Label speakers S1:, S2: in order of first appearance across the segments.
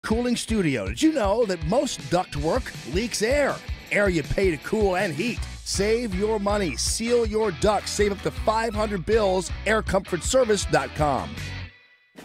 S1: Cooling Studio. Did you know that most ductwork leaks air? Air you pay to cool and heat. Save your money. Seal your ducts. Save up to 500 bills. AirComfortService.com.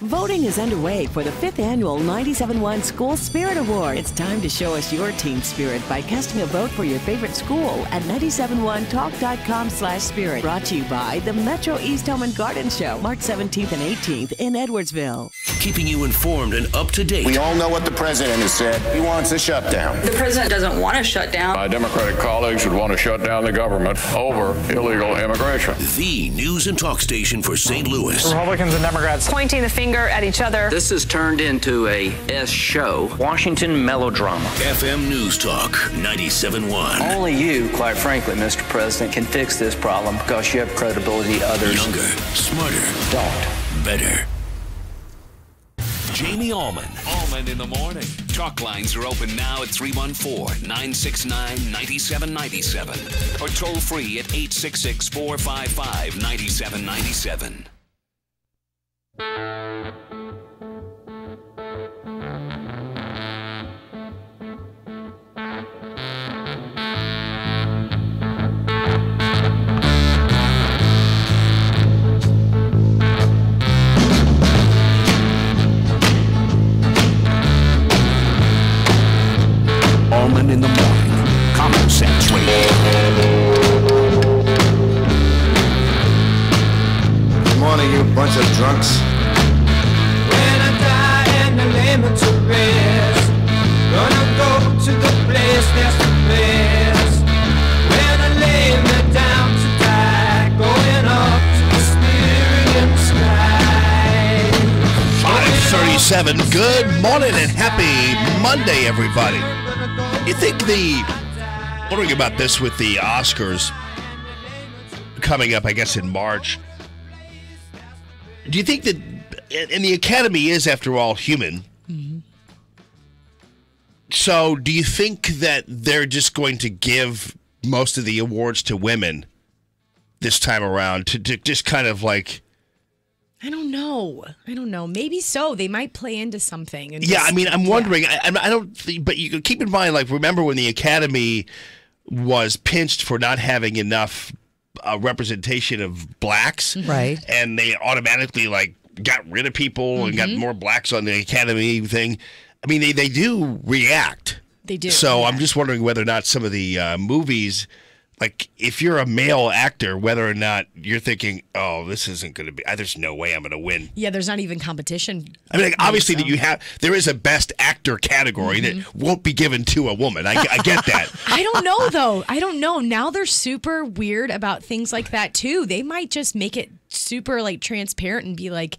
S2: Voting is underway for the 5th annual 97.1 School Spirit Award. It's time to show us your team spirit by casting a vote for your favorite school at 971talk.com/spirit. Brought to you by the Metro East Home and Garden Show, March 17th and 18th in Edwardsville.
S3: Keeping you informed and up to date.
S4: We all know what the president has said. He wants a shutdown.
S5: The president doesn't want to shut down.
S6: My Democratic colleagues would want to shut down the government over illegal immigration.
S3: The news and talk station for St. Louis.
S7: Republicans and Democrats
S5: Pointing the finger at each other.
S8: This has turned into a S show. Washington melodrama.
S3: FM News Talk 97.1.
S8: Only you, quite frankly, Mr. President, can fix this problem because you have credibility others
S3: Younger, smarter,
S8: don't.
S3: better. Jamie Allman.
S9: Allman in the morning. Talk lines are open now at 314-969-9797 or toll free at 866-455-9797.
S3: Allman in the morning. Common Sense Radio.
S4: Good morning, you bunch of drunks.
S10: When I die and I lay me to rest, gonna go to the place that's the best. When I lay me down to die, going up to the spirit in the sky.
S1: 5:37. Good morning and happy Monday, everybody. You think wondering about this with the Oscars coming up, I guess, in March. Do you think that, and the Academy is, after all, human. Mm-hmm. So do you think that they're just going to give most of the awards to women this time around to just kind of like...
S11: I don't know. Maybe so. They might play into something. And
S1: yeah, I mean, I'm wondering. Yeah. I don't. But you can keep in mind, like, remember when the Academy was pinched for not having enough representation of blacks,
S11: right?
S1: And they automatically like got rid of people and got more blacks on the Academy thing. I mean, they do react.
S11: They do.
S1: So I'm just wondering whether or not some of the movies. Like, if you're a male actor, whether or not you're thinking, oh, this isn't going to be, there's no way I'm going to win.
S11: Yeah, there's not even competition.
S1: I mean, like, obviously, there is a best actor category that won't be given to a woman. I get that.
S11: I don't know, though. I don't know. Now they're super weird about things like that, too. They might just make it super, like, transparent and be like,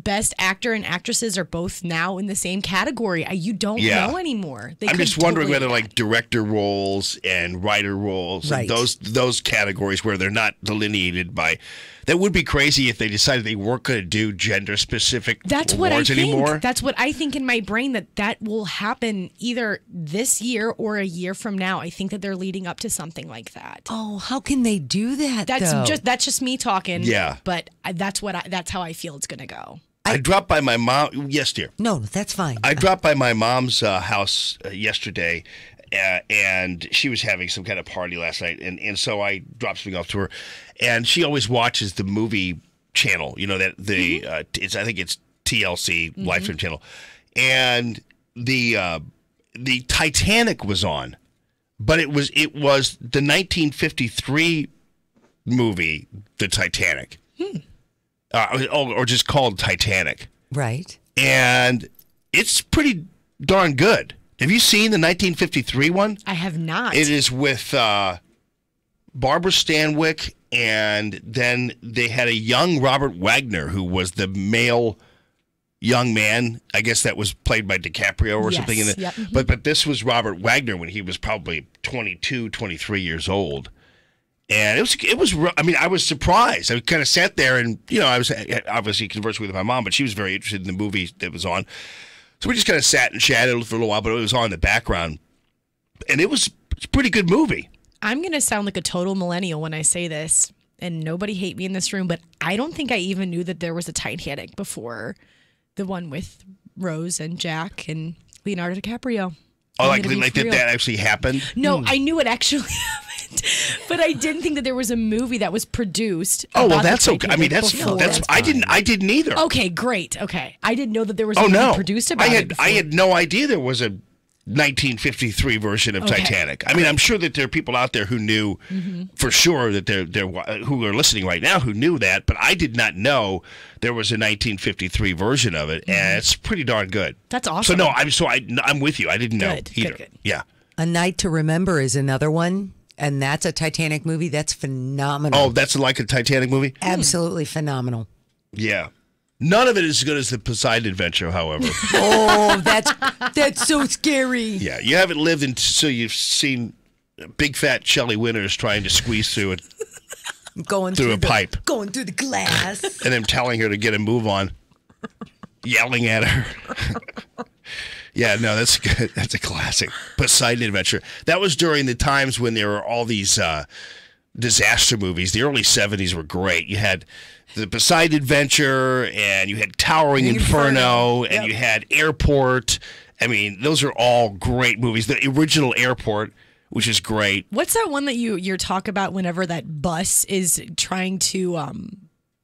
S11: best actor and actresses are both now in the same category. You don't know anymore.
S1: I'm just wondering whether like director roles and writer roles, and those categories where they're not delineated by. That would be crazy if they decided they weren't going to do gender specific awards anymore.
S11: That's what I think in my brain that will happen either this year or a year from now. I think that they're leading up to something like that.
S12: Oh, how can they do that?
S11: That's just me talking.
S1: Yeah,
S11: but that's how I feel it's going to go.
S1: I dropped by my mom. Yes, dear.
S12: No, that's fine.
S1: I dropped by my mom's house yesterday, and she was having some kind of party last night, and so I dropped something off to her, and she always watches the movie channel. You know that I think it's TLC Lifetime Channel, and the Titanic was on, but it was the 1953 movie, The Titanic. Or just called Titanic.
S12: Right.
S1: And it's pretty darn good. Have you seen the 1953 one?
S11: I have not.
S1: It is with Barbara Stanwyck, and then they had a young Robert Wagner, who was the male young man. I guess that was played by DiCaprio or something.
S11: Yep.
S1: But this was Robert Wagner when he was probably 22, 23 years old. And it was. I mean, I was surprised. I kind of sat there, and I was obviously conversing with my mom, but she was very interested in the movie that was on. So we just kind of sat and chatted for a little while, but it was on in the background, and it's a pretty good movie.
S11: I'm gonna sound like a total millennial when I say this, and nobody hate me in this room, but I don't think I even knew that there was a Titanic before the one with Rose and Jack and Leonardo DiCaprio.
S1: Oh, like did that actually happen?
S11: No, I knew it actually happened, but I didn't think that there was a movie that was produced.
S1: Oh, well,
S11: about the
S1: that's okay. I mean, that's
S11: Titanic
S1: I didn't either.
S11: Okay, great. Okay, I didn't know that there was a movie produced about it.
S1: I had no idea there was a 1953 version of Titanic. I mean, I'm sure that there are people out there who knew for sure that they're who are listening right now who knew that, but I did not know there was a 1953 version of it, and it's pretty darn good.
S11: That's awesome.
S1: So no, I'm with you. I didn't know either.
S11: Good.
S1: Yeah.
S12: A Night to Remember is another one, and that's a Titanic movie. That's phenomenal.
S1: Oh, that's like a Titanic movie?
S12: Absolutely phenomenal.
S1: Yeah. None of it is as good as the Poseidon Adventure, however.
S12: Oh, that's so scary.
S1: Yeah, you haven't lived so you've seen big fat Shelley Winters trying to squeeze through it.
S12: Going
S1: through a pipe.
S12: Going through the glass.
S1: And them telling her to get a move on. Yelling at her. Yeah, no, that's good. That's a classic. Poseidon Adventure. That was during the times when there were all these disaster movies. The early 70s were great. You had the Poseidon Adventure, and you had Towering Inferno, and you had Airport. I mean, those are all great movies. The original Airport, which is great.
S11: What's that one that you're talk about whenever that bus is trying to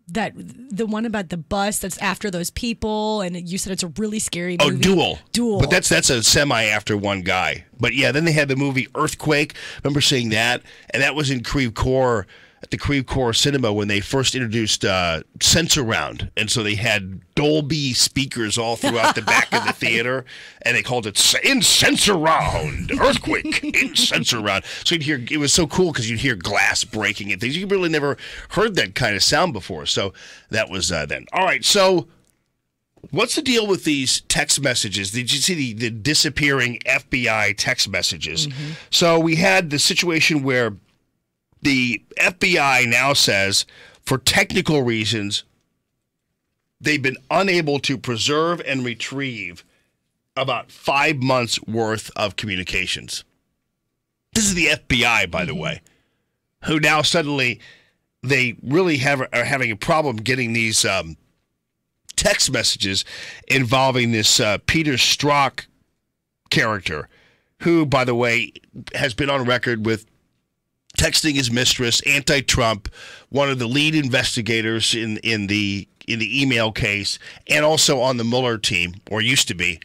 S11: the one about the bus that's after those people, and you said it's a really scary movie.
S1: Oh, Duel. But that's a semi after one guy. But yeah, then they had the movie Earthquake. Remember seeing that? And that was in Creve Coeur, at the Creve Coeur Cinema, when they first introduced Sensurround. And so they had Dolby speakers all throughout the back of the theater, and they called it In Sensurround, Earthquake, In Sensurround. So you'd hear, it was so cool because you'd hear glass breaking and things. You really never heard that kind of sound before. So that was then. All right, so what's the deal with these text messages? Did you see the disappearing FBI text messages? So we had the situation where the FBI now says, for technical reasons, they've been unable to preserve and retrieve about 5 months' worth of communications. This is the FBI, by the way, who now suddenly they really are having a problem getting these text messages involving this Peter Strzok character, who, by the way, has been on record with texting his mistress, anti-Trump, one of the lead investigators in the email case, and also on the Mueller team, or used to be,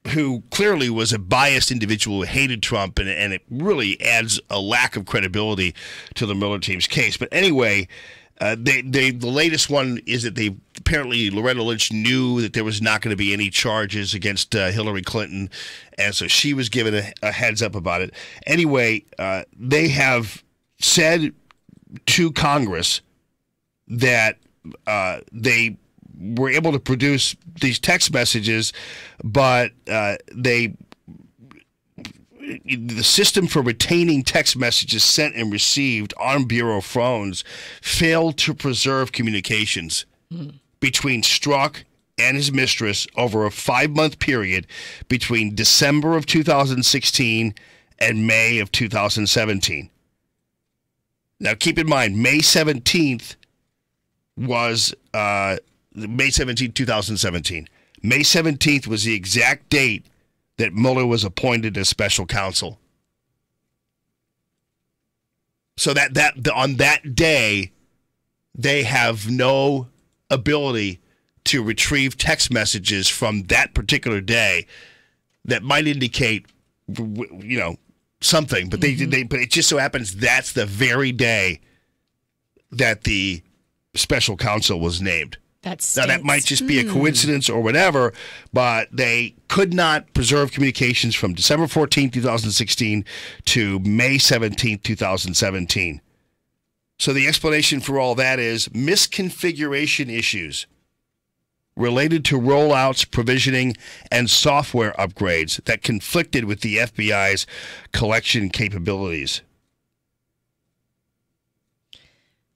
S1: who clearly was a biased individual who hated Trump, and it really adds a lack of credibility to the Mueller team's case. But anyway, the latest one is that apparently Loretta Lynch knew that there was not going to be any charges against Hillary Clinton, and so she was given a heads up about it. Anyway, they have said to Congress that they were able to produce these text messages, but the system for retaining text messages sent and received on Bureau phones failed to preserve communications between Strzok and his mistress over a 5-month period between December of 2016 and May of 2017. Now, keep in mind, May 17th was May 17th, 2017. May 17th was the exact date that Mueller was appointed as special counsel. So that on that day, they have no ability to retrieve text messages from that particular day that might indicate, something. But but it just so happens that's the very day that the special counsel was named. Now, that might just be a coincidence or whatever, but they could not preserve communications from December 14, 2016 to May 17, 2017. So the explanation for all that is misconfiguration issues related to rollouts, provisioning, and software upgrades that conflicted with the FBI's collection capabilities.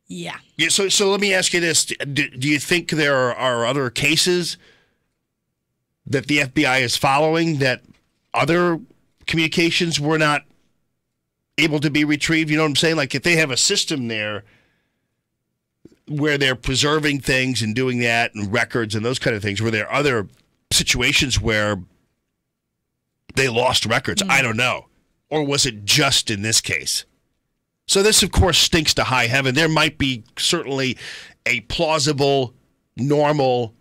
S11: Yeah.
S1: So let me ask you this. Do you think there are other cases that the FBI is following that other communications were not able to be retrieved? You know what I'm saying? Like if they have a system there where they're preserving things and doing that and records and those kind of things, were there other situations where they lost records. I don't know. Or was it just in this case? So this, of course, stinks to high heaven. There might be certainly a plausible, normal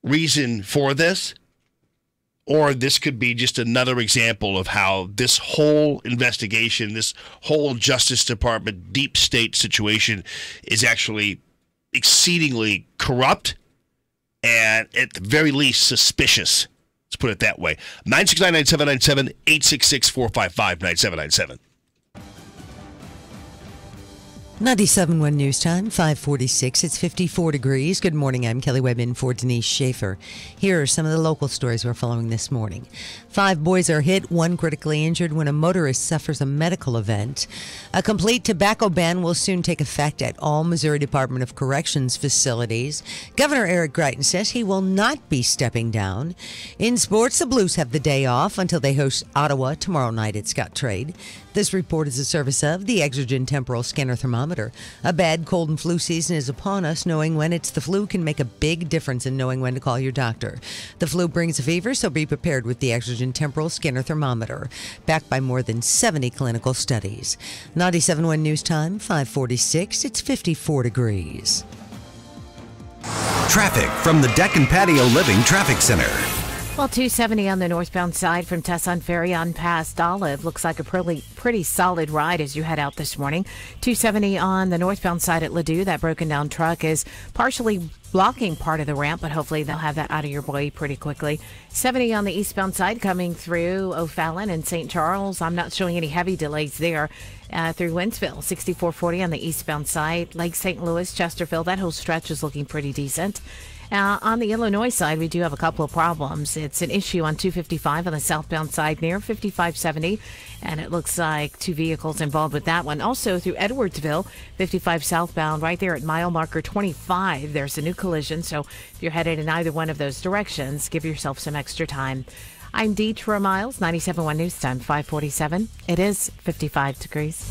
S1: reason for this. Or this could be just another example of how this whole investigation, this whole Justice Department deep state situation is actually exceedingly corrupt and at the very least suspicious. Let's put it that way. 969-9797, 866-455-9797.
S12: 97.1 News Time, 5:46. It's 54 degrees. Good morning. I'm Kelly Webb in for Denise Schaefer. Here are some of the local stories we're following this morning. 5 boys are hit, 1 critically injured when a motorist suffers a medical event. A complete tobacco ban will soon take effect at all Missouri Department of Corrections facilities. Governor Eric Greitens says he will not be stepping down. In sports, the Blues have the day off until they host Ottawa tomorrow night at Scottrade. This report is a service of the Exergen Temporal Scanner Thermometer. A bad cold and flu season is upon us. Knowing when it's the flu can make a big difference in knowing when to call your doctor. The flu brings a fever, so be prepared with the Exergen Temporal Scanner Thermometer, backed by more than 70 clinical studies. 97.1 News Time, 5:46. It's 54 degrees.
S7: Traffic from the Deck and Patio Living Traffic Center.
S13: Well, 270 on the northbound side from Tesson Ferry on past Olive. Looks like a pretty solid ride as you head out this morning. 270 on the northbound side at Ladue. That broken down truck is partially blocking part of the ramp, but hopefully they'll have that out of your way pretty quickly. 70 on the eastbound side coming through O'Fallon and St. Charles. I'm not showing any heavy delays there. Through Wentzville, 6440 on the eastbound side. Lake St. Louis, Chesterfield, that whole stretch is looking pretty decent. On the Illinois side, we do have a couple of problems. It's an issue on 255 on the southbound side near 5570, and it looks like 2 vehicles involved with that one. Also through Edwardsville, 55 southbound, right there at mile marker 25, there's a new collision. So if you're headed in either one of those directions, give yourself some extra time. I'm Deetra Miles, 97.1 News Time, 5:47. It is 55 degrees.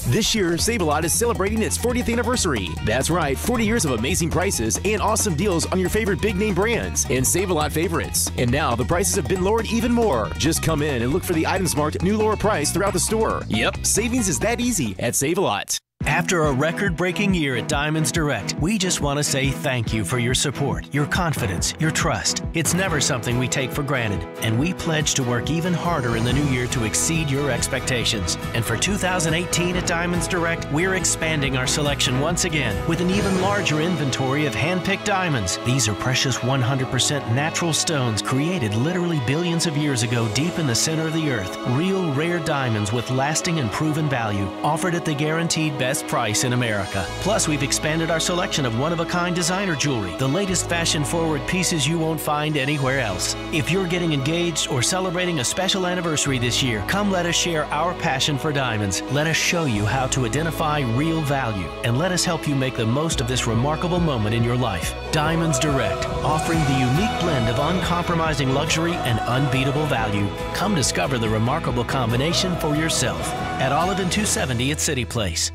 S14: This year, Save-A-Lot is celebrating its 40th anniversary. That's right, 40 years of amazing prices and awesome deals on your favorite big-name brands and Save-A-Lot favorites. And now, the prices have been lowered even more. Just come in and look for the items marked new lower price throughout the store. Yep, savings is that easy at Save-A-Lot.
S15: After a record-breaking year at Diamonds Direct, we just want to say thank you for your support, your confidence, your trust. It's never something we take for granted, and we pledge to work even harder in the new year to exceed your expectations. And for 2018 at Diamonds Direct, we're expanding our selection once again with an even larger inventory of hand-picked diamonds. These are precious 100% natural stones created literally billions of years ago deep in the center of the earth. Real, rare diamonds with lasting and proven value, offered at the guaranteed best price in America. Plus, we've expanded our selection of one-of-a-kind designer jewelry, the latest fashion-forward pieces you won't find anywhere else. If you're getting engaged or celebrating a special anniversary this year, come let us share our passion for diamonds. Let us show you how to identify real value, and let us help you make the most of this remarkable moment in your life. Diamonds Direct, offering the unique blend of uncompromising luxury and unbeatable value. Come discover the remarkable combination for yourself at Olive and 270 at City Place.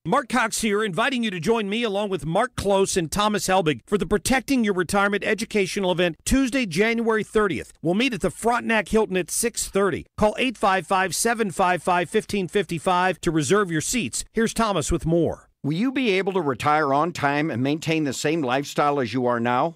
S16: Mark Cox here, inviting you to join me along with Mark Close and Thomas Helbig for the Protecting Your Retirement educational event Tuesday, January 30th. We'll meet at the Frontenac Hilton at 6:30. Call 855-755-1555 to reserve your seats. Here's Thomas with more.
S17: Will you be able to retire on time and maintain the same lifestyle as you are now?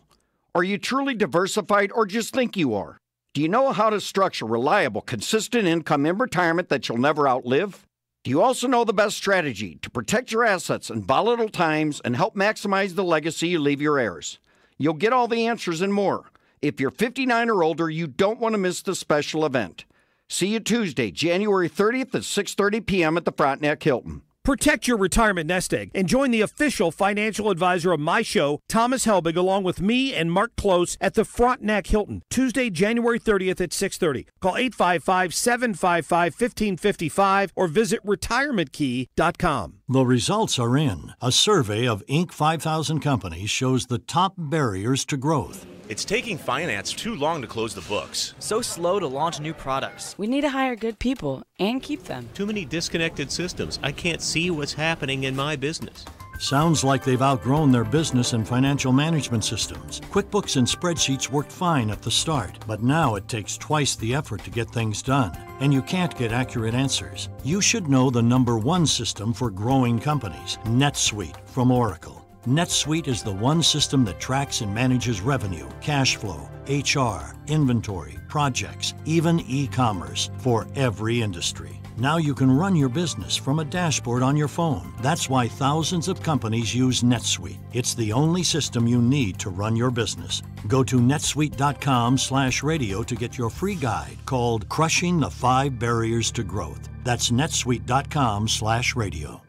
S17: Are you truly diversified or just think you are? Do you know how to structure reliable, consistent income in retirement that you'll never outlive? Do you also know the best strategy to protect your assets in volatile times and help maximize the legacy you leave your heirs? You'll get all the answers and more. If you're 59 or older, you don't want to miss the special event. See you Tuesday, January 30th at 6:30 p.m. at the Frontenac Hilton.
S16: Protect your retirement nest egg and join the official financial advisor of my show, Thomas Helbig, along with me and Mark Close at the Frontenac Hilton, Tuesday, January 30th at 6:30. Call 855-755-1555 or visit retirementkey.com.
S18: The results are in. A survey of Inc. 5000 companies shows the top barriers to growth.
S19: It's taking finance too long to close the books.
S20: So slow to launch new products.
S21: We need to hire good people and keep them.
S22: Too many disconnected systems. I can't see what's happening in my business.
S18: Sounds like they've outgrown their business and financial management systems. QuickBooks and spreadsheets worked fine at the start, but now it takes twice the effort to get things done, and you can't get accurate answers. You should know the #1 system for growing companies, NetSuite from Oracle. NetSuite is the one system that tracks and manages revenue, cash flow, HR, inventory, projects, even e-commerce for every industry. Now you can run your business from a dashboard on your phone. That's why thousands of companies use NetSuite. It's the only system you need to run your business. Go to netsuite.com/radio to get your free guide called Crushing the 5 Barriers to Growth. That's netsuite.com/radio.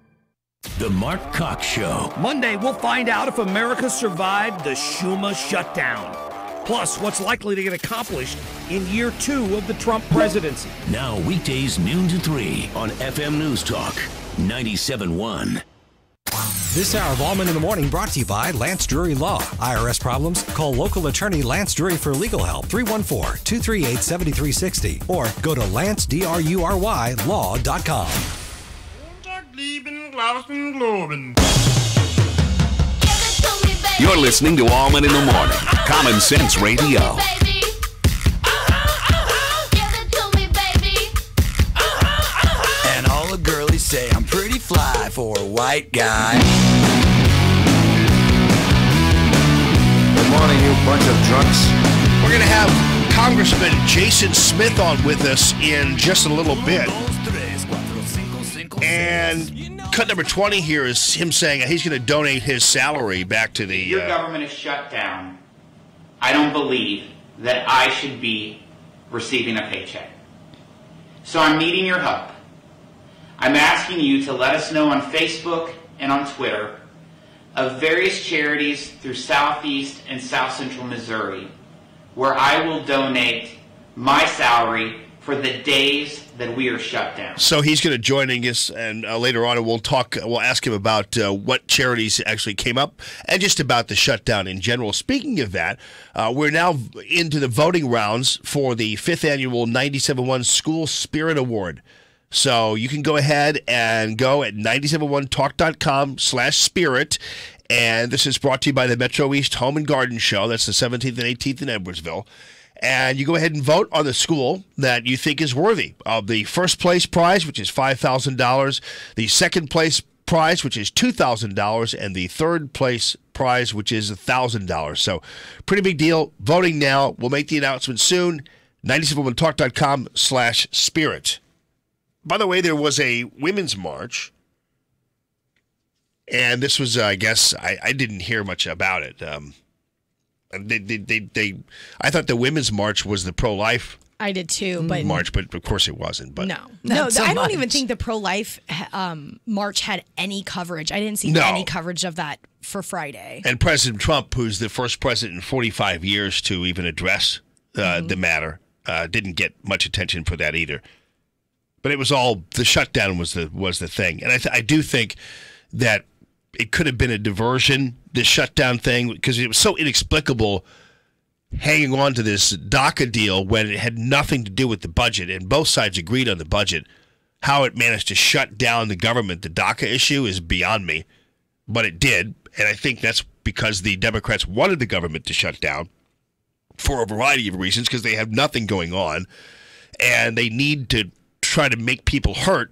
S3: The Mark Cox Show.
S16: Monday, we'll find out if America survived the Schumer shutdown. Plus, what's likely to get accomplished in year 2 of the Trump presidency.
S3: Now, weekdays noon to 3 on FM News Talk 97.1.
S21: This hour of Allman in the Morning brought to you by Lance Drury Law. IRS problems? Call local attorney Lance Drury for legal help. 314-238-7360. Or go to lancedrurylaw.com.
S9: You're listening to Allman in the Morning. Common Sense Radio.
S22: And all the girlies say I'm pretty fly for a white guy.
S4: Good morning, you bunch of drunks.
S1: We're going to have Congressman Jason Smith on with us in just a little bit. And cut number 20 here is him saying he's going to donate his salary back to the...
S23: Your government is shut down. I don't believe that I should be receiving a paycheck. So I'm needing your help. I'm asking you to let us know on Facebook and on Twitter of various charities through Southeast and South Central Missouri where I will donate my salary for the days that we are shut down.
S1: So he's going to join us, and later on we'll ask him about what charities actually came up and just about the shutdown in general. Speaking of that, we're now into the voting rounds for the 5th annual 97.1 School Spirit Award. So you can go ahead and go at 971talk.com/spirit. And this is brought to you by the Metro East Home and Garden Show. That's the 17th and 18th in Edwardsville. And you go ahead and vote on the school that you think is worthy of the first place prize, which is $5,000, the second place prize, which is $2,000, and the third place prize, which is $1,000. So pretty big deal. Voting now. We'll make the announcement soon. 971talk.com/spirit. By the way, there was a women's march, and this was, I guess, I didn't hear much about it. I thought the women's march was the pro-life.
S11: I did too, but
S1: march, but of course it wasn't. But
S11: no, I don't even think the pro-life march had any coverage. I didn't see any coverage of that for Friday.
S1: And President Trump, who's the first president in 45 years to even address the matter, didn't get much attention for that either. But it was all the shutdown was the thing, and I do think that it could have been a diversion, this shutdown thing, because it was so inexplicable hanging on to this DACA deal when it had nothing to do with the budget, and both sides agreed on the budget. How it managed to shut down the government, the DACA issue, is beyond me, but it did, and I think that's because the Democrats wanted the government to shut down for a variety of reasons, because they have nothing going on, and they need to try to make people hurt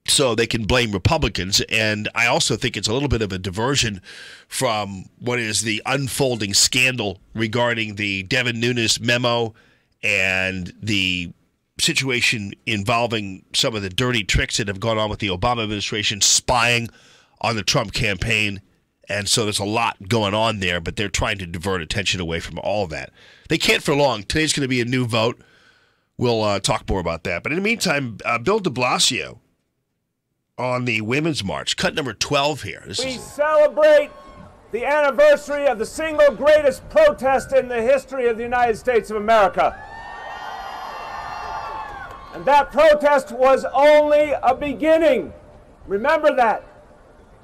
S1: so they can blame Republicans. And I also think it's a little bit of a diversion from what is the unfolding scandal regarding the Devin Nunes memo and the situation involving some of the dirty tricks that have gone on with the Obama administration spying on the Trump campaign. And so there's a lot going on there, but they're trying to divert attention away from all of that. They can't for long. Today's going to be a new vote. We'll talk more about that. But in the meantime, Bill de Blasio on the Women's March, cut number 12 here.
S24: We celebrate the anniversary of the single greatest protest in the history of the United States of America. And that protest was only a beginning. Remember that.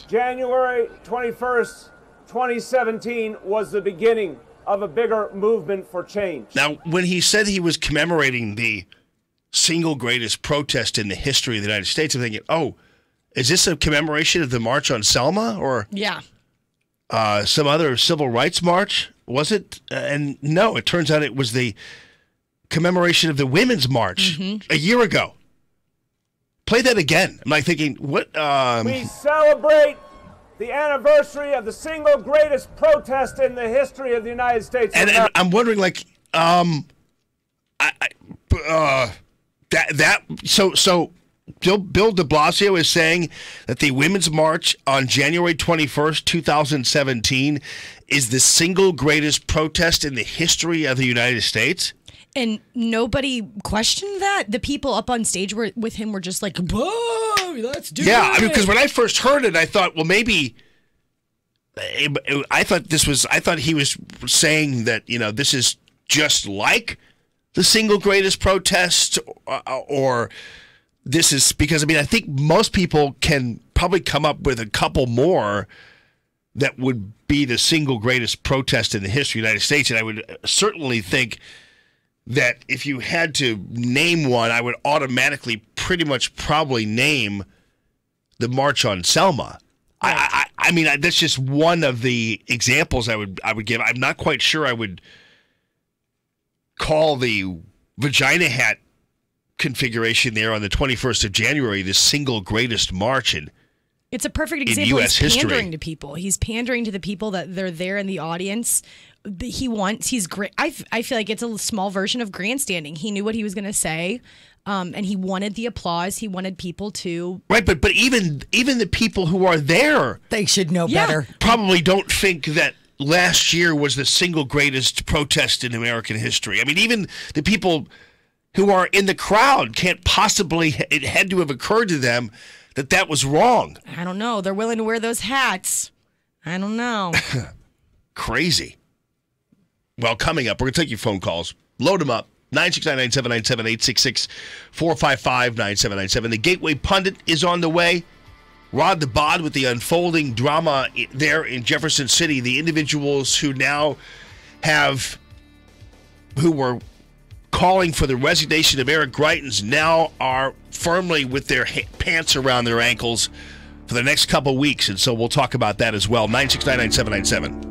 S24: January 21st, 2017 was the beginning of a bigger movement for change.
S1: Now, when he said he was commemorating the single greatest protest in the history of the United States, I'm thinking, oh, Is this a commemoration of the March on Selma or
S11: Yeah.
S1: Some other civil rights march? Was it? And no, it turns out it was the commemoration of the Women's March a year ago. Play that again. I'm like thinking, what?
S24: We celebrate the anniversary of the single greatest protest in the history of the United States.
S1: And I'm wondering, like, so Bill de Blasio is saying that the Women's March on January 21st, 2017 is the single greatest protest in the history of the United States.
S11: And nobody questioned that? The people up on stage with him were just like, whoa, let's do it.
S1: Yeah, I mean, because when I first heard it, I thought, well, maybe... I thought he was saying that, this is just like the single greatest protest, or this is because, I think most people can probably come up with a couple more that would be the single greatest protest in the history of the United States. And I would certainly think that if you had to name one, I would automatically pretty much probably name the March on Selma. Right. I mean, that's just one of the examples I would give. I'm not quite sure I would call the vagina hat configuration there on the 21st of January the single greatest march in
S11: It's a perfect example.
S1: US
S11: He's
S1: history.
S11: pandering to people. He's pandering to the people that they're there in the audience. He's great. I feel like it's a small version of grandstanding. He knew what he was going to say, and he wanted the applause. He wanted people to...
S1: Right, but even the people who are there...
S12: They should know better.
S1: Probably don't think that last year was the single greatest protest in American history. I mean, even the people who are in the crowd can't possibly... It had to have occurred to them that was wrong.
S11: I don't know. They're willing to wear those hats. I don't know.
S1: Crazy. Well, coming up, we're going to take your phone calls. Load them up. 969-9797, 866-455-9797. The Gateway Pundit is on the way. Rod the Bod with the unfolding drama there in Jefferson City. The individuals who were calling for the resignation of Eric Greitens now are firmly with their pants around their ankles for the next couple weeks. And so we'll talk about that as well. 969-9797.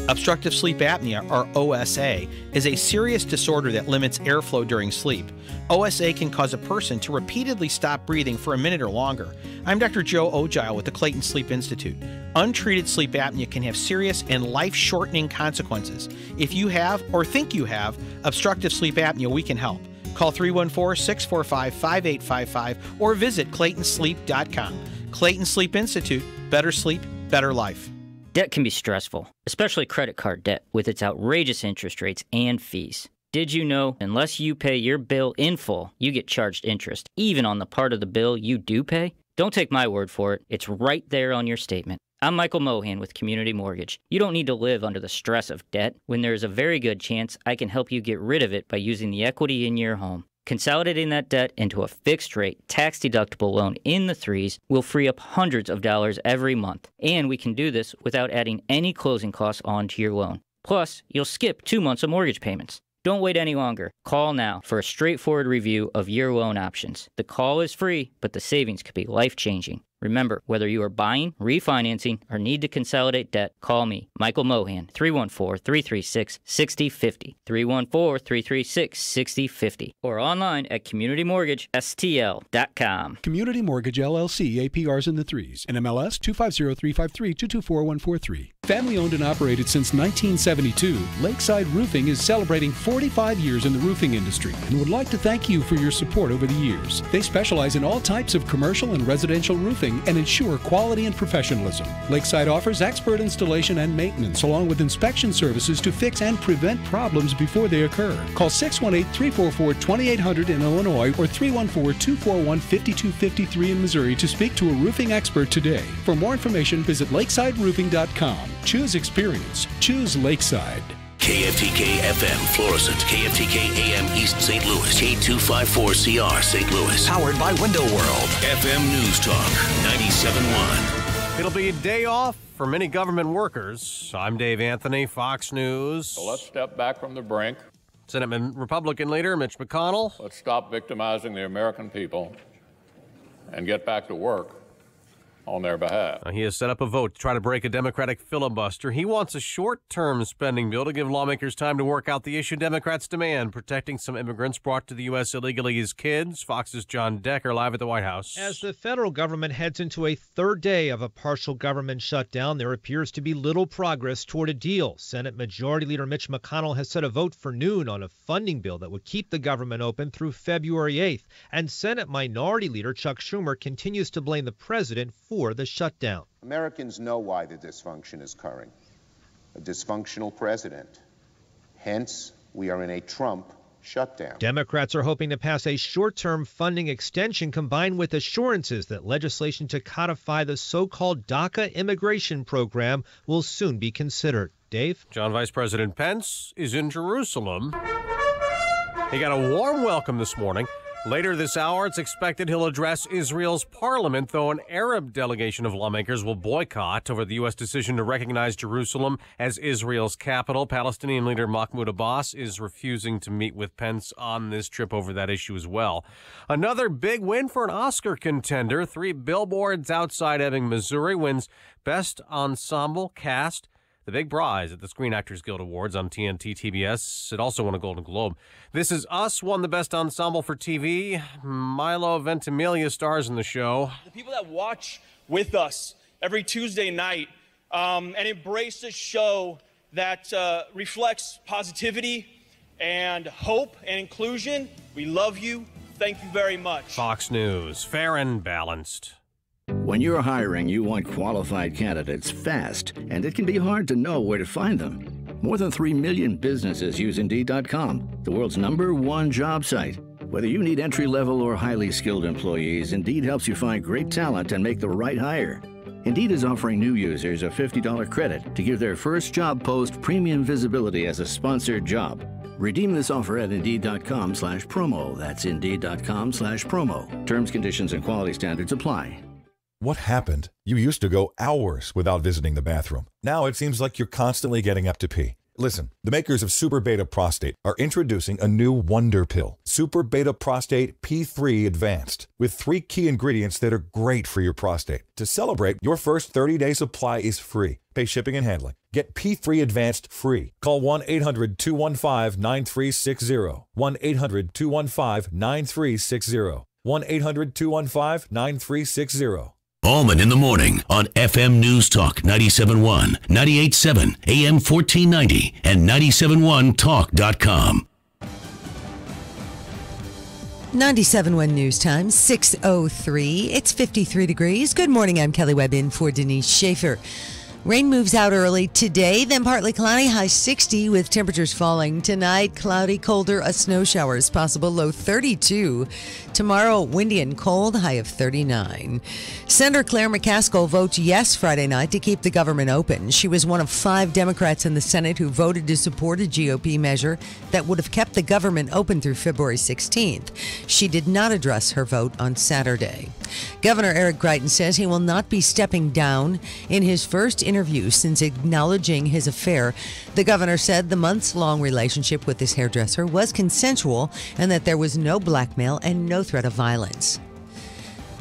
S2: Obstructive sleep apnea, or OSA, is a serious disorder that limits airflow during sleep. OSA can cause a person to repeatedly stop breathing for a minute or longer. I'm Dr. Joe Ogile with the Clayton Sleep Institute. Untreated sleep apnea can have serious and life-shortening consequences. If you have, or think you have, obstructive sleep apnea, we can help. Call 314-645-5855 or visit claytonsleep.com. Clayton Sleep Institute. Better sleep, better life.
S5: Debt can be stressful, especially credit card debt with its outrageous interest rates and fees. Did you know, unless you pay your bill in full, you get charged interest, even on the part of the bill you do pay? Don't take my word for it. It's right there on your statement. I'm Michael Mohan with Community Mortgage. You don't need to live under the stress of debt when there is a very good chance I can help you get rid of it by using the equity in your home. Consolidating that debt into a fixed-rate, tax-deductible loan in the threes will free up hundreds of dollars every month. And we can do this without adding any closing costs onto your loan. Plus, you'll skip 2 months of mortgage payments. Don't wait any longer. Call now for a straightforward review of your loan options. The call is free, but the savings could be life-changing. Remember, whether you are buying, refinancing, or need to consolidate debt, call me, Michael Mohan, 314-336-6050, 314-336-6050, or online at communitymortgagestl.com.
S6: Community Mortgage LLC, APRs in the threes, NMLS 250353224143. Family owned and operated since 1972, Lakeside Roofing is celebrating 45 years in the roofing industry and would like to thank you for your support over the years. They specialize in all types of commercial and residential roofing and ensure quality and professionalism. Lakeside offers expert installation and maintenance along with inspection services to fix and prevent problems before they occur. Call 618-344-2800 in Illinois or 314-241-5253 in Missouri to speak to a roofing expert today. For more information, visit lakesideroofing.com. Choose experience. Choose Lakeside.
S3: KFTK FM Florissant, KFTK AM East St. Louis, K254CR St. Louis.
S7: Powered by Window World.
S3: FM News Talk 97.1.
S8: It'll be a day off for many government workers. I'm Dave Anthony, Fox News.
S25: So let's step back from the brink.
S8: Senate Republican leader Mitch McConnell.
S25: Let's stop victimizing the American people. and get back to work on their behalf.
S8: He has set up a vote to try to break a Democratic filibuster. He wants a short-term spending bill to give lawmakers time to work out the issue Democrats demand, protecting some immigrants brought to the U.S. illegally as kids. Fox's John Decker live at the White House.
S10: As the federal government heads into a third day of a partial government shutdown, there appears to be little progress toward a deal. Senate Majority Leader Mitch McConnell has set a vote for noon on a funding bill that would keep the government open through February 8th. And Senate Minority Leader Chuck Schumer continues to blame the president for the shutdown.
S13: Americans know why the dysfunction is occurring. A dysfunctional president. Hence, we are in a Trump shutdown.
S10: Democrats are hoping to pass a short-term funding extension combined with assurances that legislation to codify the so-called DACA immigration program will soon be considered. Dave?
S8: John Vice President Pence is in Jerusalem. He got a warm welcome this morning. Later this hour, it's expected he'll address Israel's parliament, though an Arab delegation of lawmakers will boycott over the U.S. decision to recognize Jerusalem as Israel's capital. Palestinian leader Mahmoud Abbas is refusing to meet with Pence on this trip over that issue as well. Another big win for an Oscar contender. 3 billboards outside Ebbing, Missouri wins Best Ensemble Cast. The big prize at the Screen Actors Guild Awards on TNT TBS. It also won a Golden Globe. This Is Us won the Best Ensemble for TV. Milo Ventimiglia stars in the show.
S14: The people that watch with us every Tuesday night and embrace a show that reflects positivity and hope and inclusion, we love you. Thank you very much.
S8: Fox News, fair and balanced.
S3: When you're hiring, you want qualified candidates fast, and it can be hard to know where to find them. More than 3 million businesses use Indeed.com, the world's #1 job site. Whether you need entry-level or highly skilled employees, Indeed helps you find great talent and make the right hire. Indeed is offering new users a $50 credit to give their first job post premium visibility as a sponsored job. Redeem this offer at Indeed.com/promo. That's Indeed.com/promo. Terms, conditions, and quality standards apply.
S15: What happened? You used to go hours without visiting the bathroom. Now it seems like you're constantly getting up to pee. Listen, the makers of Super Beta Prostate are introducing a new wonder pill, Super Beta Prostate P3 Advanced, with 3 key ingredients that are great for your prostate. To celebrate, your first 30-day supply is free. Pay shipping and handling. Get P3 Advanced free. Call 1-800-215-9360. 1-800-215-9360. 1-800-215-9360.
S3: Allman in the Morning on FM News Talk 97.1, 98.7, AM 1490, and 97.1talk.com.
S12: 97.1 News Time, 6:03. It's 53 degrees. Good morning. I'm Kelly Webb in for Denise Schaefer. Rain moves out early today, then partly cloudy, high 60 with temperatures falling. Tonight, cloudy, colder, a snow shower is possible, low 32. Tomorrow, windy and cold, high of 39. Senator Claire McCaskill votes yes Friday night to keep the government open. She was one of 5 Democrats in the Senate who voted to support a GOP measure that would have kept the government open through February 16th. She did not address her vote on Saturday. Governor Eric Greitens says he will not be stepping down. In his first interview since acknowledging his affair, the governor said the months-long relationship with his hairdresser was consensual and that there was no blackmail and no threat of violence.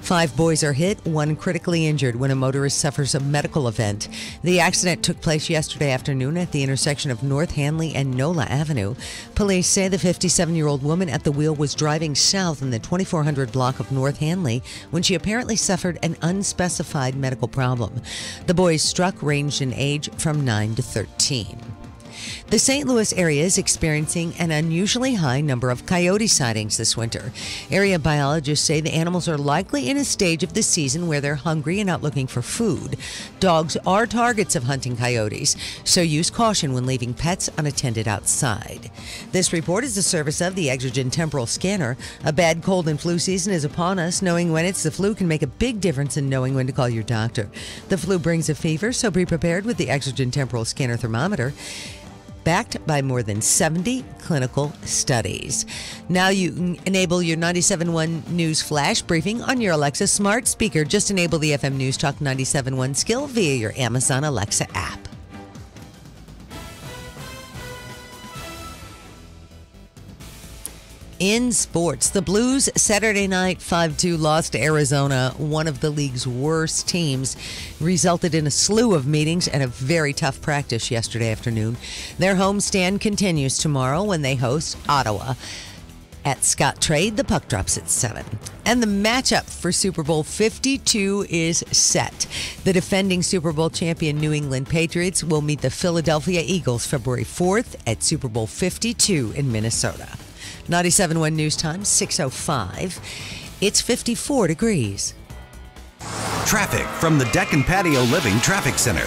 S12: 5 boys are hit, 1 critically injured when a motorist suffers a medical event. The accident took place yesterday afternoon at the intersection of North Hanley and Nola Avenue. Police say the 57-year-old woman at the wheel was driving south in the 2400 block of North Hanley when she apparently suffered an unspecified medical problem. The boys struck ranged in age from 9 to 13. The St. Louis area is experiencing an unusually high number of coyote sightings this winter. Area biologists say the animals are likely in a stage of the season where they're hungry and out looking for food. Dogs are targets of hunting coyotes, so use caution when leaving pets unattended outside. This report is the service of the Exergen Temporal Scanner. A bad cold and flu season is upon us. Knowing when it's the flu can make a big difference in knowing when to call your doctor. The flu brings a fever, so be prepared with the Exergen Temporal Scanner thermometer, backed by more than 70 clinical studies. Now you can enable your 97.1 News Flash briefing on your Alexa smart speaker. Just enable the FM News Talk 97.1 skill via your Amazon Alexa app. In sports, the Blues Saturday night 5-2 loss to Arizona, one of the league's worst teams, resulted in a slew of meetings and a very tough practice yesterday afternoon. Their homestand continues tomorrow when they host Ottawa. At Scottrade, the puck drops at 7. And the matchup for Super Bowl 52 is set. The defending Super Bowl champion New England Patriots will meet the Philadelphia Eagles February 4th at Super Bowl 52 in Minnesota. 97.1 News Time, 6:05. It's 54 degrees.
S7: Traffic from the Deck and Patio Living Traffic Center.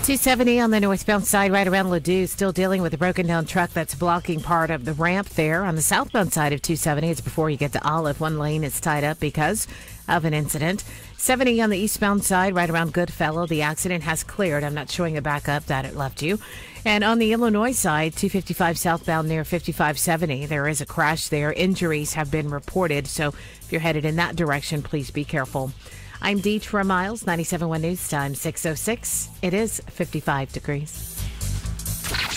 S16: 270 on the northbound side right around Ladue, still dealing with a broken down truck that's blocking part of the ramp there. On the southbound side of 270, it's before you get to Olive. One lane is tied up because of an incident. 70 on the eastbound side right around Goodfellow. The accident has cleared. I'm not showing a backup that it left you. And on the Illinois side, 255 southbound near 5570, there is a crash there. Injuries have been reported, so if you're headed in that direction, please be careful. I'm Deetra Miles, 97.1 News Time, 6:06. It is 55 degrees.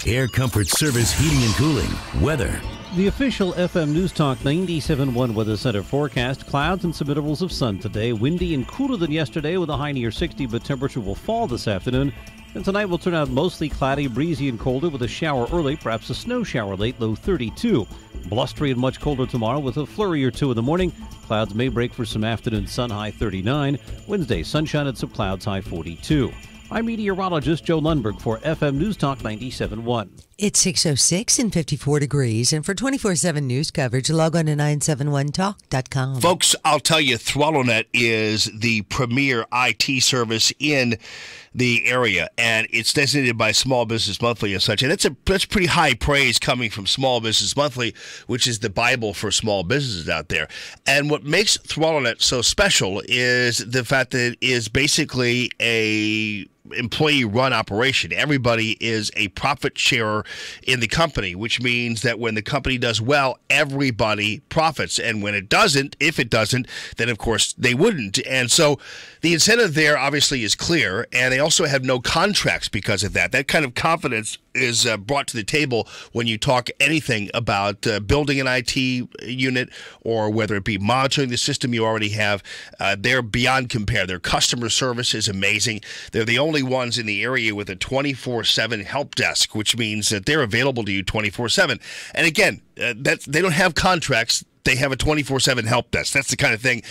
S17: Air Comfort Service Heating and Cooling. Weather.
S18: The official FM News Talk 97.1 Weather Center forecast. Clouds and some intervals of sun today. Windy and cooler than yesterday with a high near 60, but temperature will fall this afternoon. And tonight will turn out mostly cloudy, breezy, and colder with a shower early, perhaps a snow shower late, low 32. Blustery and much colder tomorrow with a flurry or two in the morning. Clouds may break for some afternoon sun, high 39. Wednesday, sunshine and some clouds, high 42. I'm meteorologist Joe Lundberg for FM News Talk 97.1.
S12: It's 6:06 and 54 degrees. And for 24/7 news coverage, log on to 971talk.com.
S1: Folks, I'll tell you, ThrottleNet is the premier IT service in the area, and it's designated by Small Business Monthly and such. And that's pretty high praise coming from Small Business Monthly, which is the Bible for small businesses out there. And what makes ThrottleNet so special is the fact that it is basically a employee-run operation. Everybody is a profit sharer in the company, which means that when the company does well, everybody profits. And when it doesn't, if it doesn't, then of course they wouldn't. And so the incentive there obviously is clear, and they also have no contracts because of that. That kind of confidence is brought to the table when you talk anything about building an IT unit, or whether it be monitoring the system you already have. They're beyond compare. Their customer service is amazing. They're the only ones in the area with a 24/7 help desk, which means that they're available to you 24/7. And again, they don't have contracts. They have a 24/7 help desk. That's the kind of thing,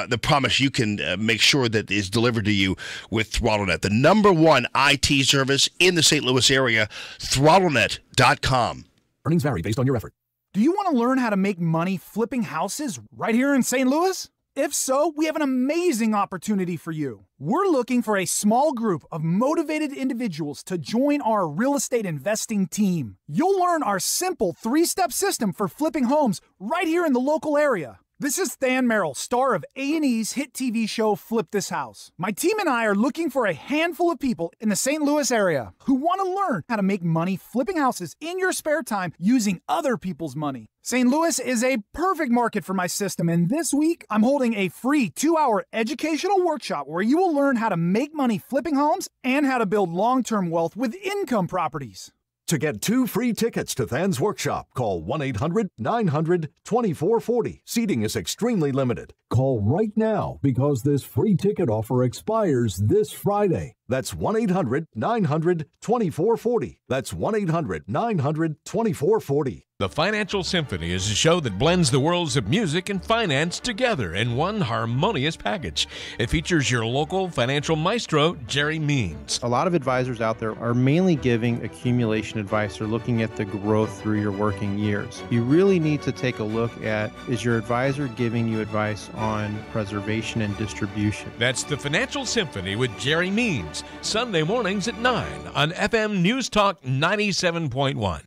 S1: the promise you can make sure that is delivered to you with ThrottleNet. The #1 IT service in the St. Louis area, ThrottleNet.com.
S19: Earnings vary based on your effort. Do you want to learn how to make money flipping houses right here in St. Louis? If so, we have an amazing opportunity for you. We're looking for a small group of motivated individuals to join our real estate investing team. You'll learn our simple 3-step system for flipping homes right here in the local area. This is Than Merrill, star of A&E's hit TV show Flip This House. My team and I are looking for a handful of people in the St. Louis area who want to learn how to make money flipping houses in your spare time using other people's money. St. Louis is a perfect market for my system, and this week I'm holding a free 2-hour educational workshop where you will learn how to make money flipping homes and how to build long-term wealth with income properties.
S20: To get 2 free tickets to Than's workshop, call 1-800-900-2440. Seating is extremely limited.
S26: Call right now because this free ticket offer expires this Friday.
S20: That's 1-800-900-2440. That's 1-800-900-2440.
S27: The Financial Symphony is a show that blends the worlds of music and finance together in one harmonious package. It features your local financial maestro, Jerry Means.
S28: A lot of advisors out there are mainly giving accumulation advice or looking at the growth through your working years. You really need to take a look at, is your advisor giving you advice on preservation and distribution?
S27: That's the Financial Symphony with Jerry Means, Sunday mornings at 9 on FM News Talk 97.1.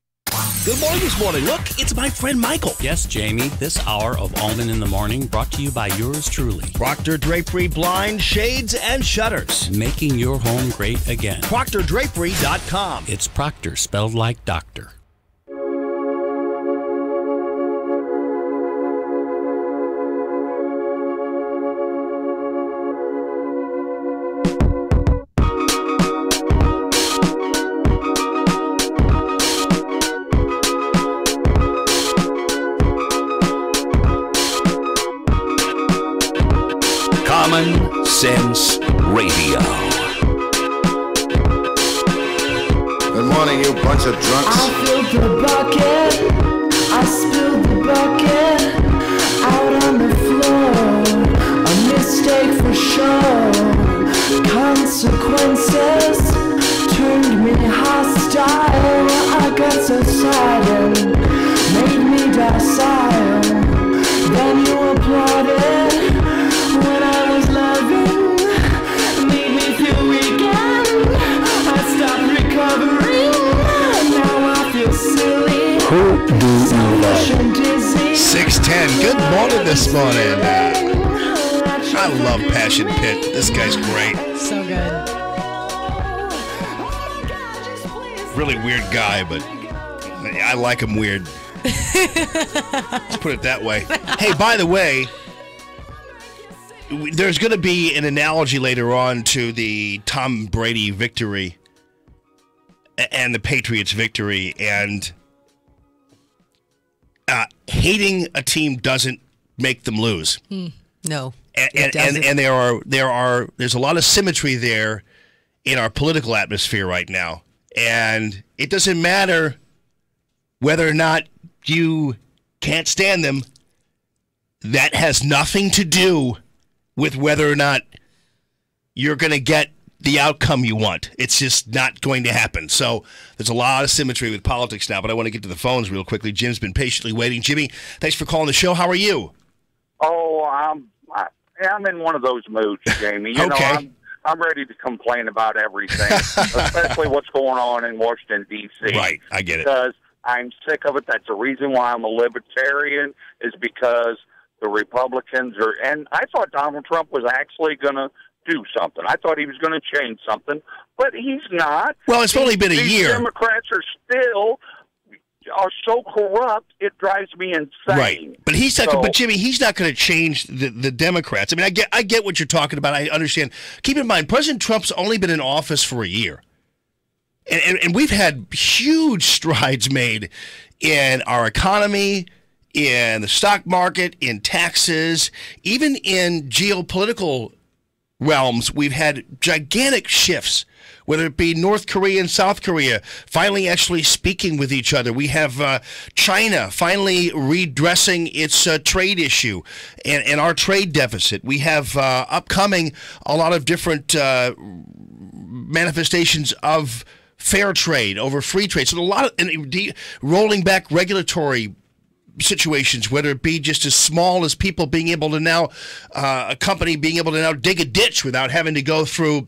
S29: Good morning this morning. Look, it's my friend Michael.
S30: Yes, Jamie, this hour of Allman in the Morning brought to you by yours truly.
S29: Proctor Drapery Blind, Shades, and Shutters.
S30: Making your home great again.
S29: ProctorDrapery.com.
S30: It's Proctor, spelled like doctor.
S2: Sense Radio.
S4: Good morning, you bunch of drunks.
S5: I filled the bucket, I spilled the bucket out on the floor. A mistake for sure. Consequences turned me hostile. I got so sad and made me docile. Then you applauded when I was loving, made me feel weak and I stopped recovering. Now I feel silly, selfish and dizzy.
S1: 6:10. Good morning this morning. I love Passion Pit. This guy's great.
S12: So good.
S1: Really weird guy, but I like him weird. Let's put it that way. Hey, by the way, there's going to be an analogy later on to the Tom Brady victory and the Patriots victory, and hating a team doesn't make them lose.
S12: No.
S1: And there's a lot of symmetry there in our political atmosphere right now. And it doesn't matter whether or not you can't stand them. That has nothing to do with whether or not you're going to get the outcome you want. It's just not going to happen. So there's a lot of symmetry with politics now, but I want to get to the phones real quickly. Jim's been patiently waiting. Jimmy, thanks for calling the show. How are you?
S6: Oh, I'm in one of those moods, Jamie. You know, I'm ready to complain about everything, especially what's going on in Washington, D.C.
S1: Right, I get it.
S6: Because I'm sick of it. That's the reason why I'm a libertarian, is because the Republicans are, and I thought Donald Trump was actually going to do something. I thought he was going to change something, but he's not.
S1: Well, it's only been a year.
S6: Democrats are so corrupt, it drives me insane.
S1: Right, but he's not. But Jimmy, he's not going to change the Democrats. I mean, I get what you're talking about. I understand. Keep in mind, President Trump's only been in office for a year, and we've had huge strides made in our economy, in the stock market, in taxes, even in geopolitical realms. We've had gigantic shifts, whether it be North Korea and South Korea finally actually speaking with each other. We have China finally redressing its trade issue and our trade deficit. We have upcoming a lot of different manifestations of fair trade over free trade. So a lot of rolling back regulatory situations, whether it be just as small as people being able to now, a company being able to now dig a ditch without having to go through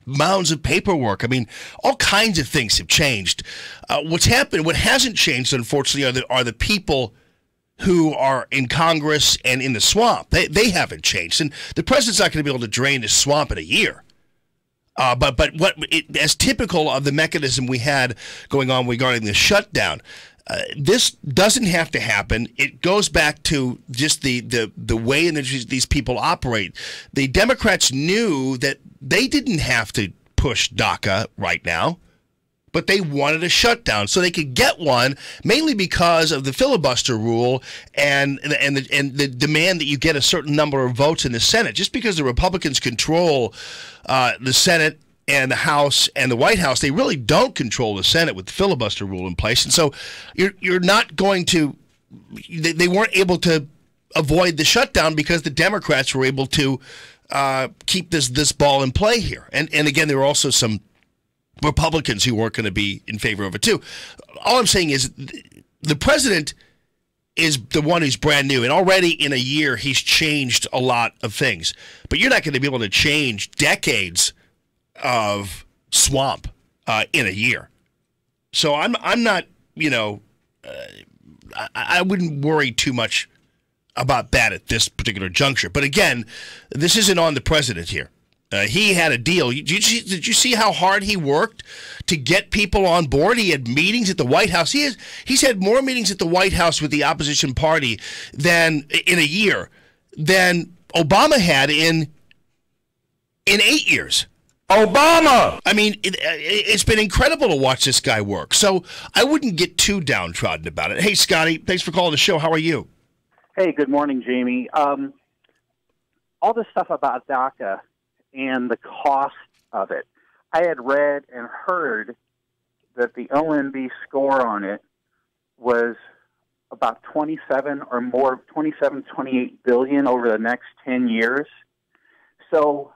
S1: mounds of paperwork. I mean, all kinds of things have changed. What hasn't changed, unfortunately, are the people who are in Congress and in the swamp. They haven't changed. And the president's not going to be able to drain the swamp in a year. But as typical of the mechanism we had going on regarding the shutdown, this doesn't have to happen. It goes back to just the way in which these people operate. The Democrats knew that they didn't have to push DACA right now, but they wanted a shutdown so they could get one, mainly because of the filibuster rule and the demand that you get a certain number of votes in the Senate. Just because the Republicans control the Senate and the House and the White House, they really don't control the Senate with the filibuster rule in place. And so you're not going to – they weren't able to avoid the shutdown because the Democrats were able to keep this ball in play here. And again, there were also some Republicans who weren't going to be in favor of it too. All I'm saying is the president is the one who's brand new, and already in a year he's changed a lot of things. But you're not going to be able to change decades of swamp in a year. So I'm not, I wouldn't worry too much about that at this particular juncture. But again, this isn't on the president here. He had a deal. Did you see how hard he worked to get people on board? He had meetings at the White House. He's had more meetings at the White House with the opposition party than in a year than Obama had in 8 years.
S6: Obama!
S1: I mean, it's been incredible to watch this guy work. So I wouldn't get too downtrodden about it. Hey, Scotty, thanks for calling the show. How are you?
S9: Hey, good morning, Jamie. all this stuff about DACA and the cost of it. I had read and heard that the OMB score on it was about 27 or more, 27, 28 billion over the next 10 years. So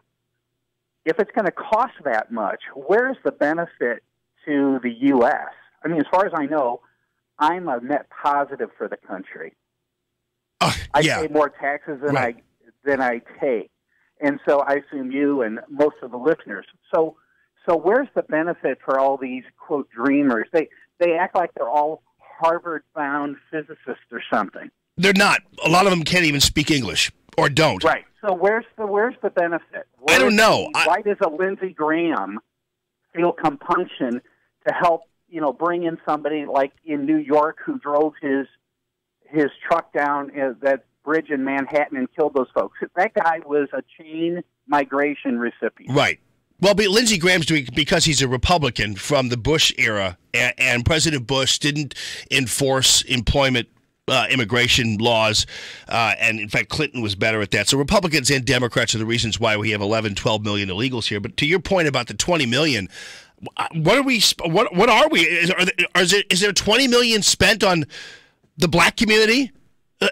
S9: if it's going to cost that much, where's the benefit to the U.S.? I mean, as far as I know, I'm a net positive for the country. I pay more taxes than I take. And so I assume you and most of the listeners. So where's the benefit for all these, quote, dreamers? They act like they're all Harvard-bound physicists or something.
S1: They're not. A lot of them can't even speak English or don't.
S9: Right. So where's the benefit?
S1: I don't know.
S9: Why does a Lindsey Graham feel compunction to help, bring in somebody like in New York who drove his truck down that bridge in Manhattan and killed those folks? That guy was a chain migration recipient.
S1: Right. Well, but Lindsey Graham's doing because he's a Republican from the Bush era, and President Bush didn't enforce employment immigration laws, and in fact, Clinton was better at that. So Republicans and Democrats are the reasons why we have 11, 12 million illegals here. But to your point about the 20 million, what are we? What are we? Is there 20 million spent on the black community? Or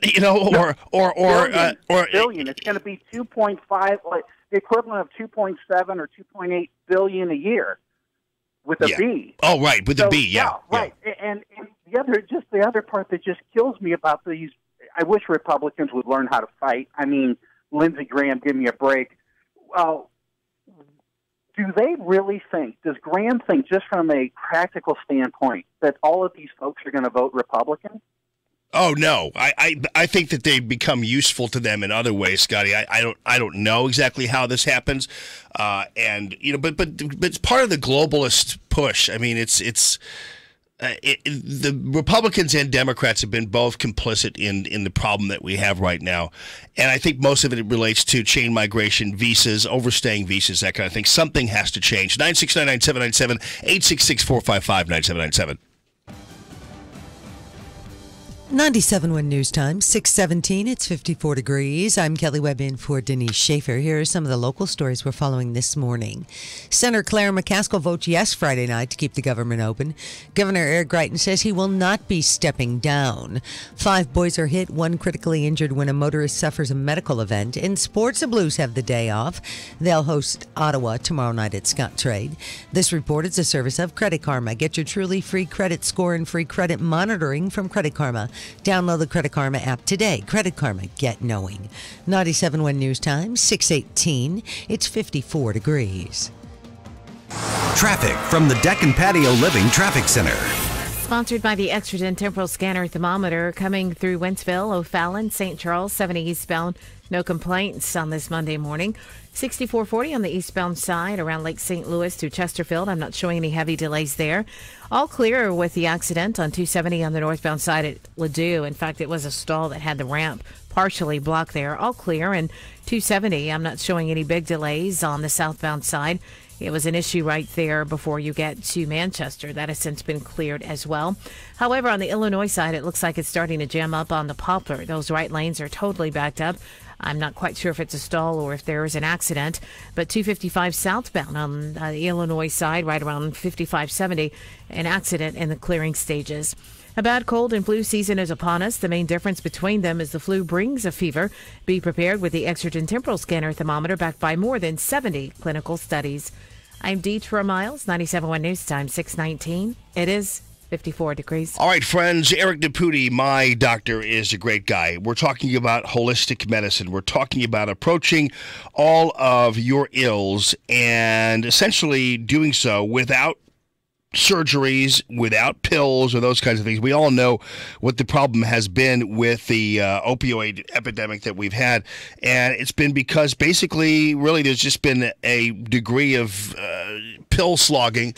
S9: billion. It's going to be 2.5, like the equivalent of 2.7 or 2.8 billion a year with a B.
S1: Oh, right, with a B. Yeah,
S9: right. Yeah. And the other part that just kills me about these. I wish Republicans would learn how to fight. I mean, Lindsey Graham, give me a break. Do they really think? Does Graham think, just from a practical standpoint, that all of these folks are going to vote Republican?
S1: Oh no, I think that they become useful to them in other ways, Scotty. I don't know exactly how this happens, but it's part of the globalist push. I mean, the Republicans and Democrats have been both complicit in the problem that we have right now, and I think most of it relates to chain migration, visas, overstaying visas, that kind of thing. Something has to change. 9699797 866-455-9797.
S12: 97.1 News Time, 6:17. It's 54 degrees. I'm Kelly Webb in for Denise Schaefer. Here are some of the local stories we're following this morning. Senator Claire McCaskill votes yes Friday night to keep the government open. Governor Eric Greitens says he will not be stepping down. 5 boys are hit, 1 critically injured when a motorist suffers a medical event. In sports, the Blues have the day off. They'll host Ottawa tomorrow night at Scottrade. This report is a service of Credit Karma. Get your truly free credit score and free credit monitoring from Credit Karma. Download the Credit Karma app today. Credit Karma, get knowing. 97.1 News Time, 6:18. It's 54 degrees.
S7: Traffic from the Deck and Patio Living Traffic Center.
S16: Sponsored by the Extraden Temporal Scanner Thermometer, coming through Wentzville, O'Fallon, St. Charles, 70 eastbound. No complaints on this Monday morning. 6440 on the eastbound side around Lake St. Louis to Chesterfield. I'm not showing any heavy delays there. All clear with the accident on 270 on the northbound side at Ladue. In fact, it was a stall that had the ramp partially blocked there. All clear. And 270, I'm not showing any big delays on the southbound side. It was an issue right there before you get to Manchester. That has since been cleared as well. However, on the Illinois side, it looks like it's starting to jam up on the Poplar. Those right lanes are totally backed up. I'm not quite sure if it's a stall or if there is an accident, but 255 southbound on the Illinois side, right around 5570, an accident in the clearing stages. A bad cold and flu season is upon us. The main difference between them is the flu brings a fever. Be prepared with the Extraden Temporal Scanner Thermometer backed by more than 70 clinical studies. I'm Deetra Miles, 97.1 News Time, 6:19. It is 54 degrees.
S1: All right, friends, Eric Deputy, my doctor, is a great guy. We're talking about holistic medicine. We're talking about approaching all of your ills and essentially doing so without surgeries, without pills or those kinds of things. We all know what the problem has been with the opioid epidemic that we've had, and it's been because basically really there's just been a degree of pill slogging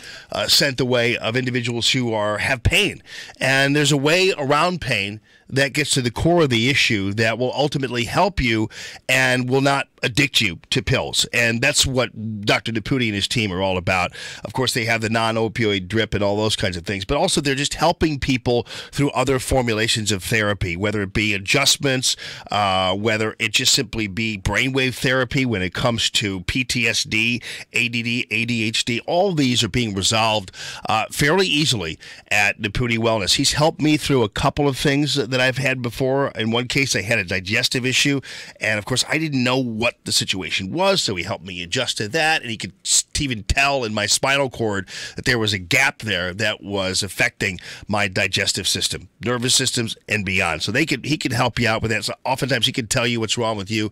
S1: sent the way of individuals who have pain, and there's a way around pain that gets to the core of the issue that will ultimately help you and will not addict you to pills. And that's what Dr. Naputi and his team are all about. Of course, they have the non-opioid drip and all those kinds of things, but also they're just helping people through other formulations of therapy, whether it be adjustments, whether it just simply be brainwave therapy when it comes to PTSD, ADD, ADHD. All these are being resolved fairly easily at Naputi Wellness. He's helped me through a couple of things that I've had before. In one case, I had a digestive issue, and of course, I didn't know what the situation was, so he helped me adjust to that, and he could even tell in my spinal cord that there was a gap there that was affecting my digestive system, nervous systems, and beyond. So he could help you out with that. So oftentimes he could tell you what's wrong with you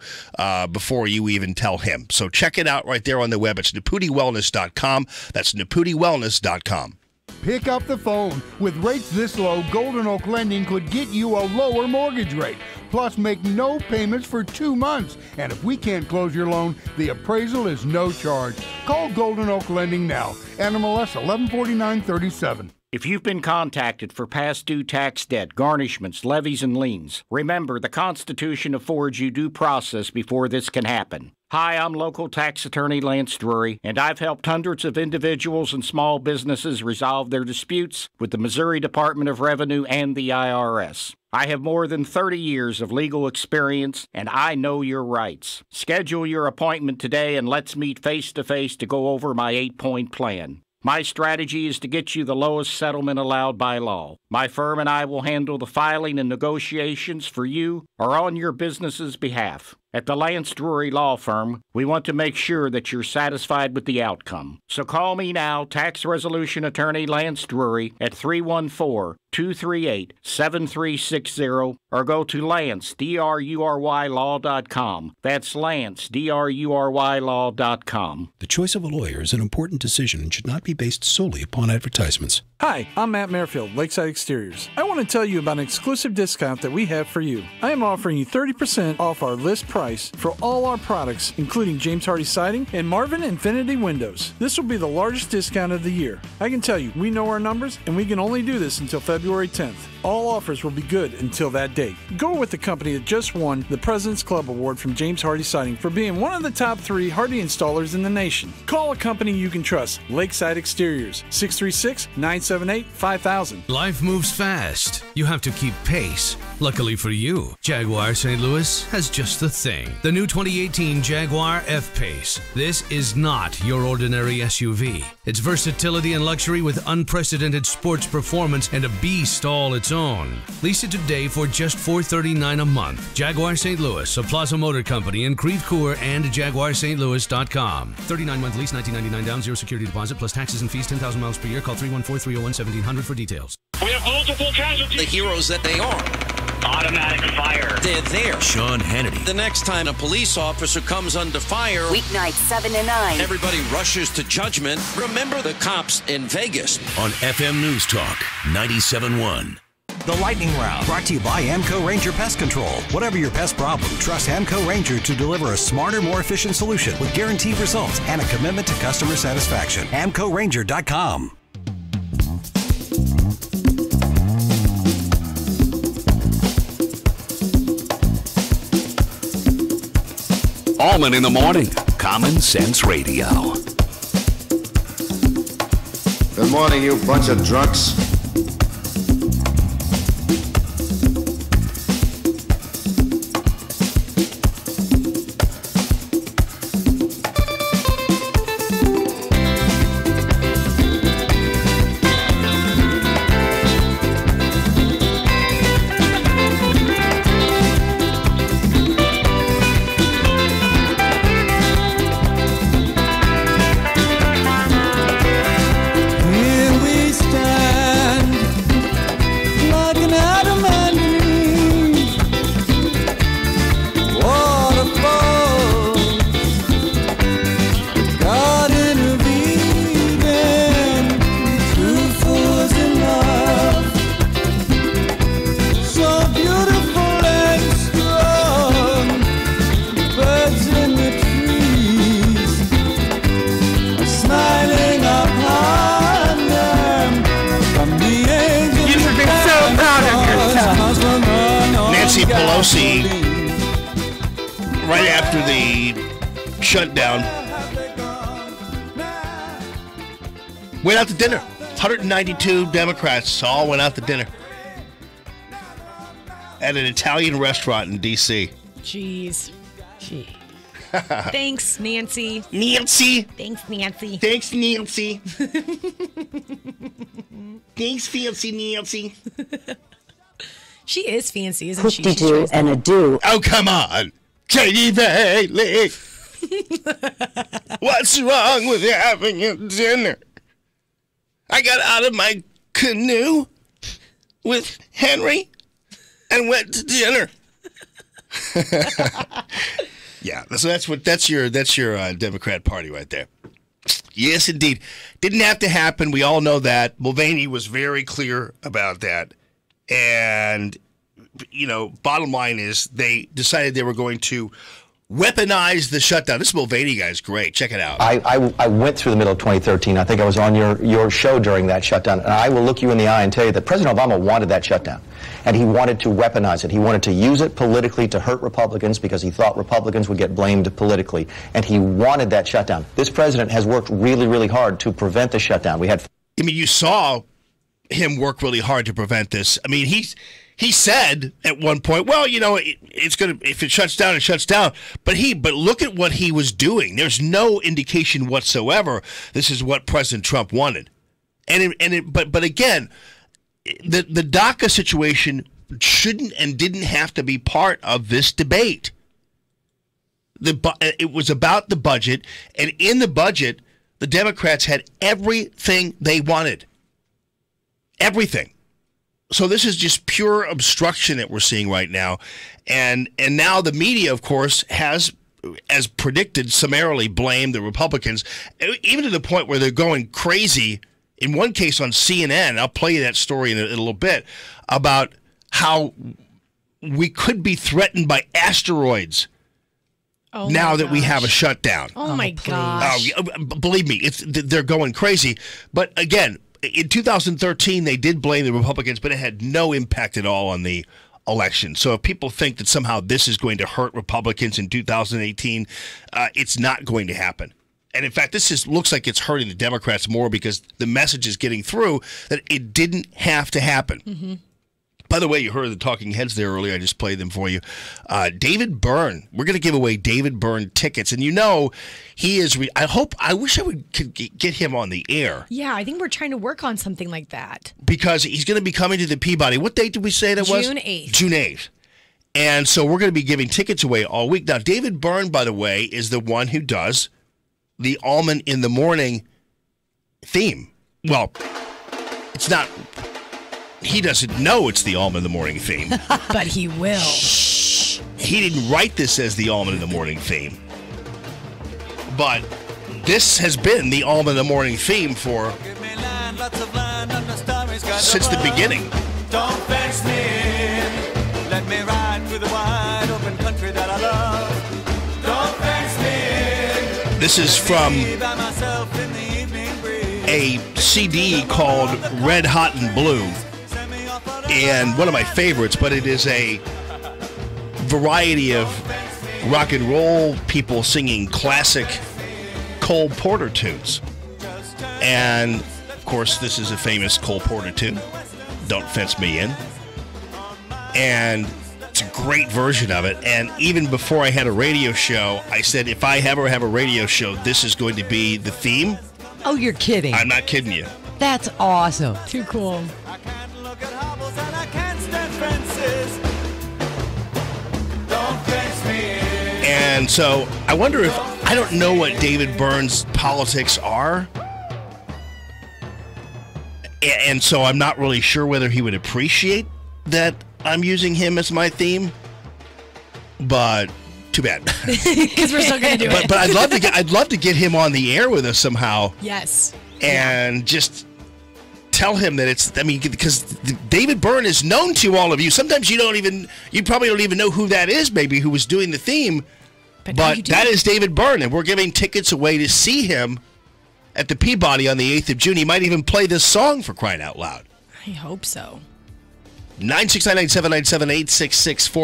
S1: before you even tell him. So check it out right there on the web. It's NaputiWellness.com. That's NaputiWellness.com.
S8: Pick up the phone. With rates this low, Golden Oak Lending could get you a lower mortgage rate. Plus, make no payments for 2 months. And if we can't close your loan, the appraisal is no charge. Call Golden Oak Lending now. NMLS 114937.
S10: If you've been contacted for past due tax debt, garnishments, levies, and liens, remember the Constitution affords you due process before this can happen. Hi, I'm local tax attorney Lance Drury, and I've helped hundreds of individuals and small businesses resolve their disputes with the Missouri Department of Revenue and the IRS. I have more than 30 years of legal experience, and I know your rights. Schedule your appointment today and let's meet face-to-face to go over my 8-point plan. My strategy is to get you the lowest settlement allowed by law. My firm and I will handle the filing and negotiations for you or on your business's behalf. At the Lance Drury Law Firm, we want to make sure that you're satisfied with the outcome. So call me now, Tax Resolution Attorney Lance Drury, at 314-238-7360, or go to Lance, DRURYlaw.com. That's Lance, DRURYlaw.com.
S11: The choice of a lawyer is an important decision and should not be based solely upon advertisements.
S13: Hi, I'm Matt Merrifield, Lakeside Exteriors. I want to tell you about an exclusive discount that we have for you. I am offering you 30% off our list price for all our products, including James Hardy Siding and Marvin Infinity Windows. This will be the largest discount of the year. I can tell you, we know our numbers, and we can only do this until February 10th. All offers will be good until that date. Go with the company that just won the President's Club Award from James Hardy Siding for being one of the top 3 Hardy installers in the nation. Call a company you can trust, Lakeside Exteriors, 636-978-5000.
S14: Life moves fast. You have to keep pace. Luckily for you, Jaguar St. Louis has just the thing. The new 2018 Jaguar F-Pace. This is not your ordinary SUV. It's versatility and luxury with unprecedented sports performance and a beast all its own. Lease it today for just $439 a month. Jaguar St. Louis, a Plaza Motor Company in Creve Coeur and JaguarSt.Louis.com. 39-month lease, $19.99 down, 0 security deposit, plus taxes and fees, 10,000 miles per year. Call 314-301-1700 for details.
S21: We have multiple casualties.
S22: The heroes that they are.
S21: Automatic fire.
S22: They're there.
S11: Sean Hannity.
S22: The next time a police officer comes under fire,
S23: weeknights 7 to 9,
S22: everybody rushes to judgment. Remember the cops in Vegas.
S11: On FM News Talk 97.1.
S7: The Lightning Round, brought to you by Amco Ranger Pest Control. Whatever your pest problem, trust Amco Ranger to deliver a smarter, more efficient solution with guaranteed results and a commitment to customer satisfaction. AmcoRanger.com.
S2: Allman in the Morning, Common Sense Radio.
S4: Good morning, you bunch of drunks.
S5: Here we stand.
S1: Nancy Pelosi, right after the shutdown, went out to dinner. 192 Democrats all went out to dinner at an Italian restaurant in D.C.
S3: Jeez. Thanks, Nancy.
S1: Nancy.
S3: Thanks, Nancy.
S1: Thanks, Nancy. Thanks, fancy Nancy.
S3: She is fancy, isn't she?
S15: Do and a do.
S1: Oh, come on. Katie Bailey. What's wrong with having a dinner? I got out of my canoe with Henry and went to dinner. Yeah, so that's your Democrat Party right there. Yes, indeed. Didn't have to happen. We all know that. Mulvaney was very clear about that. And, bottom line is they decided they were going to weaponize the shutdown. This Mulvaney guy's great. Check it out.
S17: I went through the middle of 2013. I think I was on your show during that shutdown. And I will look you in the eye and tell you that President Obama wanted that shutdown. And he wanted to weaponize it. He wanted to use it politically to hurt Republicans because he thought Republicans would get blamed politically. And he wanted that shutdown. This president has worked really, really hard to prevent the shutdown.
S1: You saw him work really hard to prevent this. He said at one point, well, it's going to, if it shuts down, it shuts down. But look at what he was doing. There's no indication whatsoever this is what President Trump wanted. But again, the DACA situation shouldn't and didn't have to be part of this debate. It was about the budget, and in the budget, the Democrats had everything they wanted. Everything. So this is just pure obstruction that we're seeing right now. And now the media, of course, has, as predicted, summarily blamed the Republicans, even to the point where they're going crazy. In one case on CNN, I'll play you that story in a little bit, about how we could be threatened by asteroids now that we have a shutdown.
S3: Oh, my gosh.
S1: Believe me, they're going crazy. But again, in 2013, they did blame the Republicans, but it had no impact at all on the election. So if people think that somehow this is going to hurt Republicans in 2018, it's not going to happen. And in fact, this looks like it's hurting the Democrats more because the message is getting through that it didn't have to happen. Mm-hmm. By the way, you heard the talking heads there earlier. I just played them for you. David Byrne. We're going to give away David Byrne tickets. And he is, I wish I could get him on the air.
S3: Yeah, I think we're trying to work on something like that.
S1: Because he's going to be coming to the Peabody. What date did we say that was?
S3: June 8th.
S1: June 8th. And so we're going to be giving tickets away all week. Now, David Byrne, by the way, is the one who does the Allman in the Morning theme. Well, it's not. He doesn't know it's the Allman in the Morning theme.
S3: But he will.
S1: He didn't write this as the Allman in the Morning theme. But this has been the Allman in the Morning theme for since the beginning.
S18: Don't fence me in. Let me ride through the wide open country that I love. Don't fence me in.
S1: This is from a CD called Red Hot and Blue. And one of my favorites, but it is a variety of rock and roll people singing classic Cole Porter tunes. And, of course, this is a famous Cole Porter tune, Don't Fence Me In. And it's a great version of it. And even before I had a radio show, I said, if I ever have a radio show, this is going to be the theme.
S12: Oh, you're kidding.
S1: I'm not kidding you.
S12: That's awesome.
S3: Too cool.
S1: And so I wonder if, I don't know what David Byrne's politics are. And so I'm not really sure whether he would appreciate that I'm using him as my theme. But too bad.
S3: Because we're still going to do it.
S1: But I'd love to get him on the air with us somehow.
S3: Yes.
S1: And just tell him that because David Byrne is known to all of you. Sometimes you probably don't even know who that is, maybe, who was doing the theme. But that is David Byrne, and we're giving tickets away to see him at the Peabody on the 8th of June. He might even play this song, for crying out loud.
S3: I hope so.
S1: 969-9797,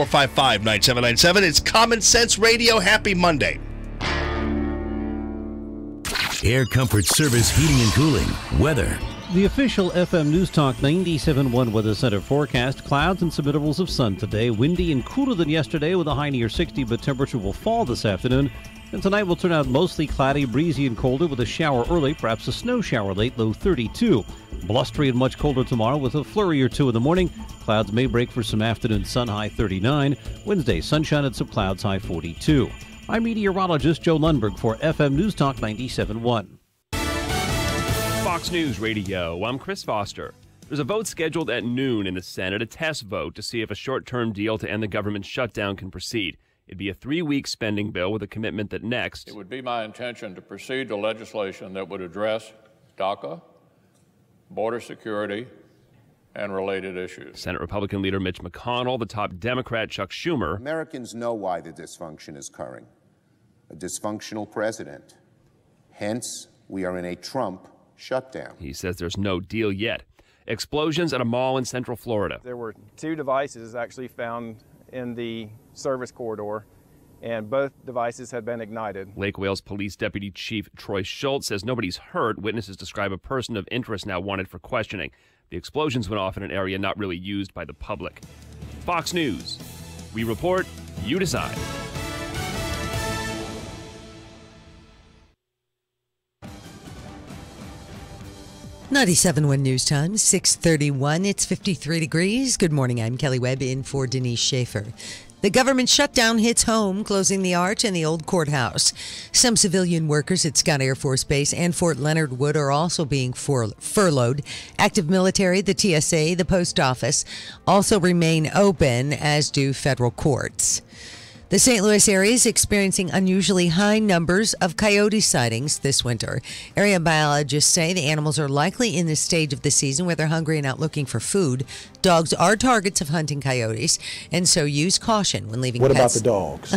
S1: 866-455-9797. It's Common Sense Radio. Happy Monday.
S15: Air Comfort Service Heating and Cooling. Weather.
S19: The official FM News Talk 97.1 Weather Center forecast. Clouds and some intervals of sun today. Windy and cooler than yesterday with a high near 60, but temperature will fall this afternoon. And tonight will turn out mostly cloudy, breezy, and colder with a shower early, perhaps a snow shower late, low 32. Blustery and much colder tomorrow with a flurry or two in the morning. Clouds may break for some afternoon sun, high 39. Wednesday, sunshine and some clouds, high 42. I'm meteorologist Joe Lundberg for FM News Talk 97.1.
S20: Fox News Radio, I'm Chris Foster. There's a vote scheduled at noon in the Senate, a test vote to see if a short-term deal to end the government shutdown can proceed. It'd be a 3-week spending bill with a commitment that next...
S23: It would be my intention to proceed to legislation that would address DACA, border security, and related issues.
S20: Senate Republican leader Mitch McConnell, the top Democrat Chuck Schumer...
S24: Americans know why the dysfunction is occurring. A dysfunctional president. Hence, we are in a Trump shutdown.
S20: He says there's no deal yet. Explosions at a mall in Central Florida.
S25: There were 2 devices actually found in the service corridor, and both devices had been ignited.
S20: Lake Wales Police Deputy Chief Troy Schultz says nobody's hurt. Witnesses describe a person of interest now wanted for questioning. The explosions went off in an area not really used by the public. Fox News. We report, you decide.
S12: .97.1 News Time, 6:31. It's 53 degrees. Good morning. I'm Kelly Webb in for Denise Schaefer. The government shutdown hits home, closing the Arch and the old courthouse. Some civilian workers at Scott Air Force Base and Fort Leonard Wood are also being furloughed. Active military, the TSA, the post office also remain open, as do federal courts. The St. Louis area is experiencing unusually high numbers of coyote sightings this winter. Area biologists say the animals are likely in this stage of the season where they're hungry and out looking for food. Dogs are targets of hunting coyotes, and so use caution when leaving pets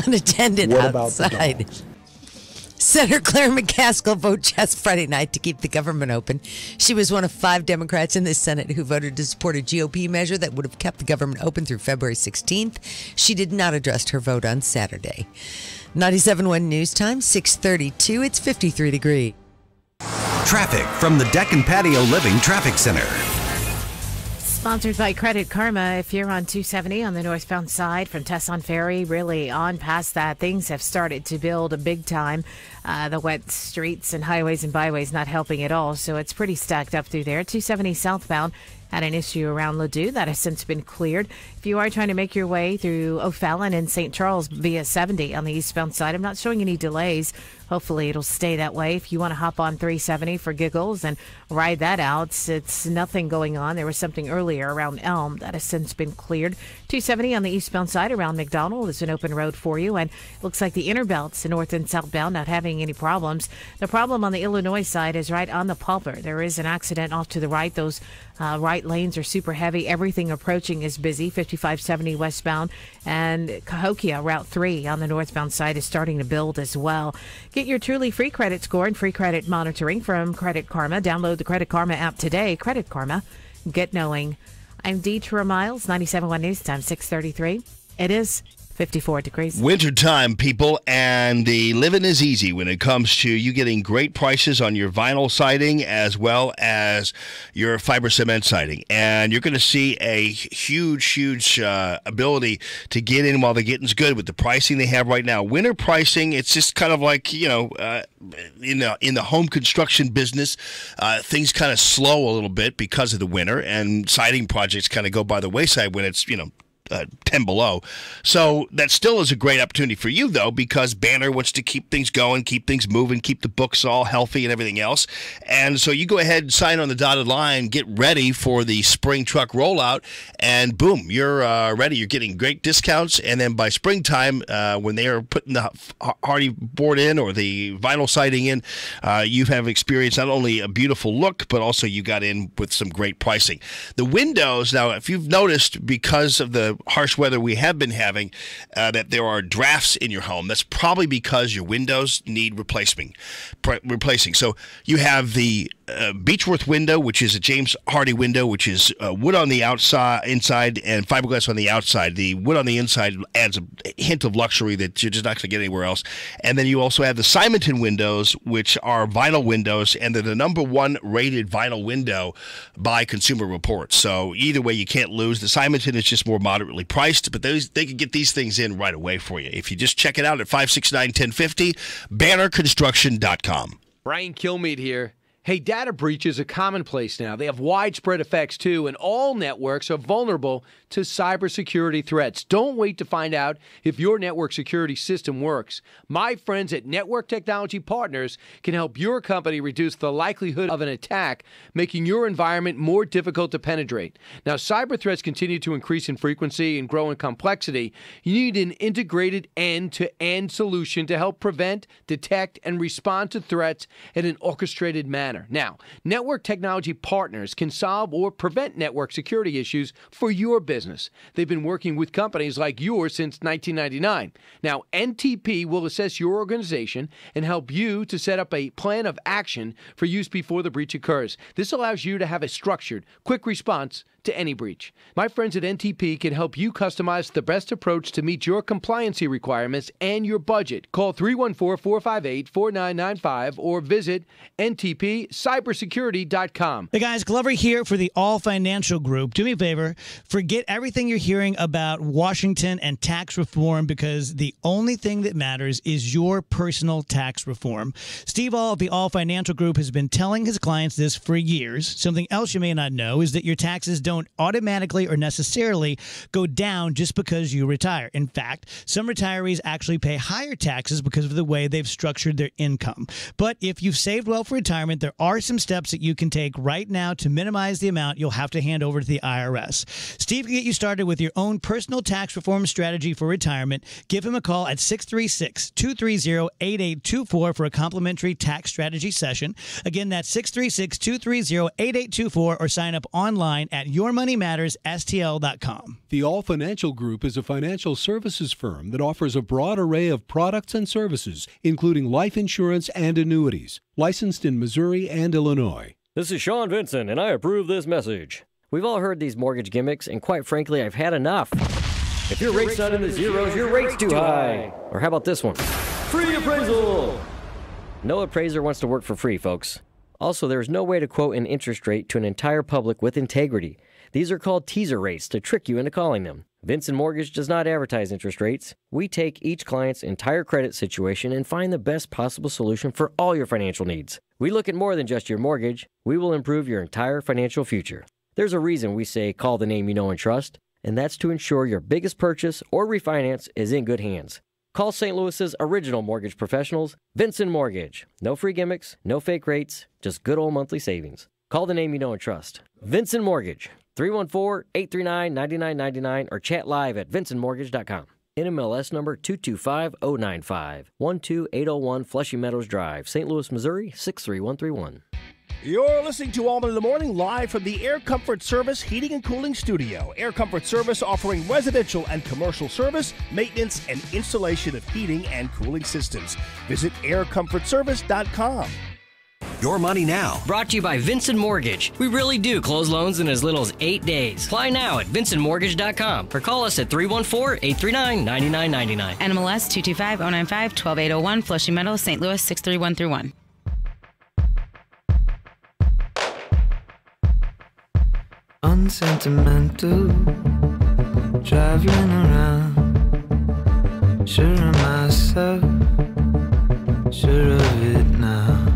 S12: unattended outside. Senator Claire McCaskill voted yes Friday night to keep the government open. She was one of 5 Democrats in the Senate who voted to support a GOP measure that would have kept the government open through February 16th. She did not address her vote on Saturday. 97.1 News Time, 6:32. It's 53 degrees.
S7: Traffic from the Deck and Patio Living Traffic Center.
S16: Sponsored by Credit Karma. If you're on 270 on the northbound side from Tesson Ferry, really on past that, things have started to build big time. The wet streets and highways and byways not helping at all, so it's pretty stacked up through there. 270 southbound had an issue around Ladue that has since been cleared. If you are trying to make your way through O'Fallon and St. Charles via 70 on the eastbound side, I'm not showing any delays. Hopefully it'll stay that way. If you want to hop on 370 for giggles and ride that out, it's nothing going on. There was something earlier around Elm that has since been cleared. 270 on the eastbound side around McDonald is an open road for you, and it looks like the inner belts, north and southbound, not having any problems. The problem on the Illinois side is right on the Poplar. There is an accident off to the right. Those right lanes are super heavy. Everything approaching is busy. 5570 westbound, and Cahokia Route 3 on the northbound side is starting to build as well. Get your truly free credit score and free credit monitoring from Credit Karma. Download the Credit Karma app today. Credit Karma. Get knowing. I'm Deetra Miles, 97.1 News Time, 6:33. It is 54 degrees.
S1: Wintertime, people, and the living is easy when it comes to you getting great prices on your vinyl siding as well as your fiber cement siding. And you're going to see a huge ability to get in while the getting's good with the pricing they have right now. Winter pricing, it's just kind of like, in the home construction business, things kind of slow a little bit because of the winter, and siding projects kind of go by the wayside when it's, 10 below. So that still is a great opportunity for you, though, because Banner wants to keep things going, keep things moving, keep the books all healthy and everything else. And so you go ahead and sign on the dotted line, get ready for the spring truck rollout, and boom, you're ready. You're getting great discounts. And then by springtime, when they are putting the hardy board in or the vinyl siding in, you have experienced not only a beautiful look, but also you got in with some great pricing. The windows, now, if you've noticed, because of the harsh weather we have been having, that there are drafts in your home. That's probably because your windows need replacing. So you have the Beechworth window, which is a James Hardy window, which is wood on the inside and fiberglass on the outside. The wood on the inside adds a hint of luxury that you're just not going to get anywhere else. And then you also have the Simonton windows, which are vinyl windows, and they're the number one rated vinyl window by Consumer Reports. So either way, you can't lose. The Simonton is just more moderately priced, but they can get these things in right away for you. If you just check it out at 569-1050, bannerconstruction.com.
S6: Brian Kilmeade here. Hey, data breaches are commonplace now. They have widespread effects, too, and all networks are vulnerable to cybersecurity threats. Don't wait to find out if your network security system works. My friends at Network Technology Partners can help your company reduce the likelihood of an attack, making your environment more difficult to penetrate. Now, cyber threats continue to increase in frequency and grow in complexity. You need an integrated end-to-end solution to help prevent, detect, and respond to threats in an orchestrated manner. Now, Network Technology Partners can solve or prevent network security issues for your business. They've been working with companies like yours since 1999. Now, NTP will assess your organization and help you to set up a plan of action for use before the breach occurs. This allows you to have a structured, quick response to any breach. My friends at NTP can help you customize the best approach to meet your compliancy requirements and your budget. Call 314-458-4995 or visit ntpcybersecurity.com.
S8: Hey guys, Glover here for the All Financial Group. Do me a favor, forget everything you're hearing about Washington and tax reform, because the only thing that matters is your personal tax reform. Steve All of the All Financial Group has been telling his clients this for years. Something else you may not know is that your taxes don't automatically or necessarily go down just because you retire. In fact, some retirees actually pay higher taxes because of the way they've structured their income. But if you've saved well for retirement, there are some steps that you can take right now to minimize the amount you'll have to hand over to the IRS. Steve can get you started with your own personal tax reform strategy for retirement. Give him a call at 636-230-8824 for a complimentary tax strategy session. Again, that's 636-230-8824, or sign up online at yourmoneymattersstl.com.
S11: The All Financial Group is a financial services firm that offers a broad array of products and services, including life insurance and annuities, licensed in Missouri and Illinois.
S9: This is Sean Vincent, and I approve this message. We've all heard these mortgage gimmicks, and quite frankly, I've had enough. If your rate's not in the zeros, your rate's too high. Or how about this one? Free appraisal! No appraiser wants to work for free, folks. Also, there's no way to quote an interest rate to an entire public with integrity. These are called teaser rates to trick you into calling them. Vincent Mortgage does not advertise interest rates. We take each client's entire credit situation and find the best possible solution for all your financial needs. We look at more than just your mortgage. We will improve your entire financial future. There's a reason we say call the name you know and trust, and that's to ensure your biggest purchase or refinance is in good hands. Call St. Louis's original mortgage professionals, Vincent Mortgage. No free gimmicks, no fake rates, just good old monthly savings. Call the name you know and trust. Vincent Mortgage, 314-839-9999, or chat live at vincentmortgage.com. NMLS number 225095, 12801 Flushing Meadows Drive, St. Louis, Missouri, 63131.
S10: You're listening to Allman in the Morning, live from the Air Comfort Service Heating and Cooling Studio. Air Comfort Service offering residential and commercial service, maintenance, and installation of heating and cooling systems. Visit aircomfortservice.com.
S7: Your money now.
S13: Brought to you by Vincent Mortgage. We really do close loans in as little as 8 days. Apply now at vincentmortgage.com or call us at 314-839-9999.
S26: NMLS 225095, 12801, Flushing Meadows, St. Louis, 63131.
S5: Unsentimental, traveling around, sure of myself, sure of it now.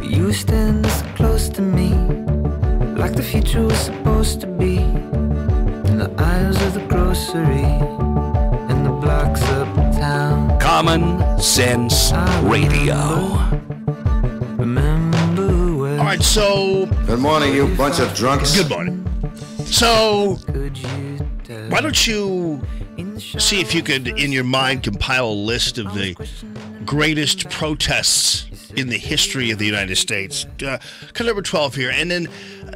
S5: You stand so close to me, like the future was supposed to be. In the aisles of the grocery, and the blocks uptown.
S2: Common Sense Radio.
S1: All right, so...
S4: Good morning, you bunch of drunks.
S1: Good morning. So, why don't you see if you could, in your mind, compile a list of the greatest protests in the history of the United States. Cut number 12 here, and then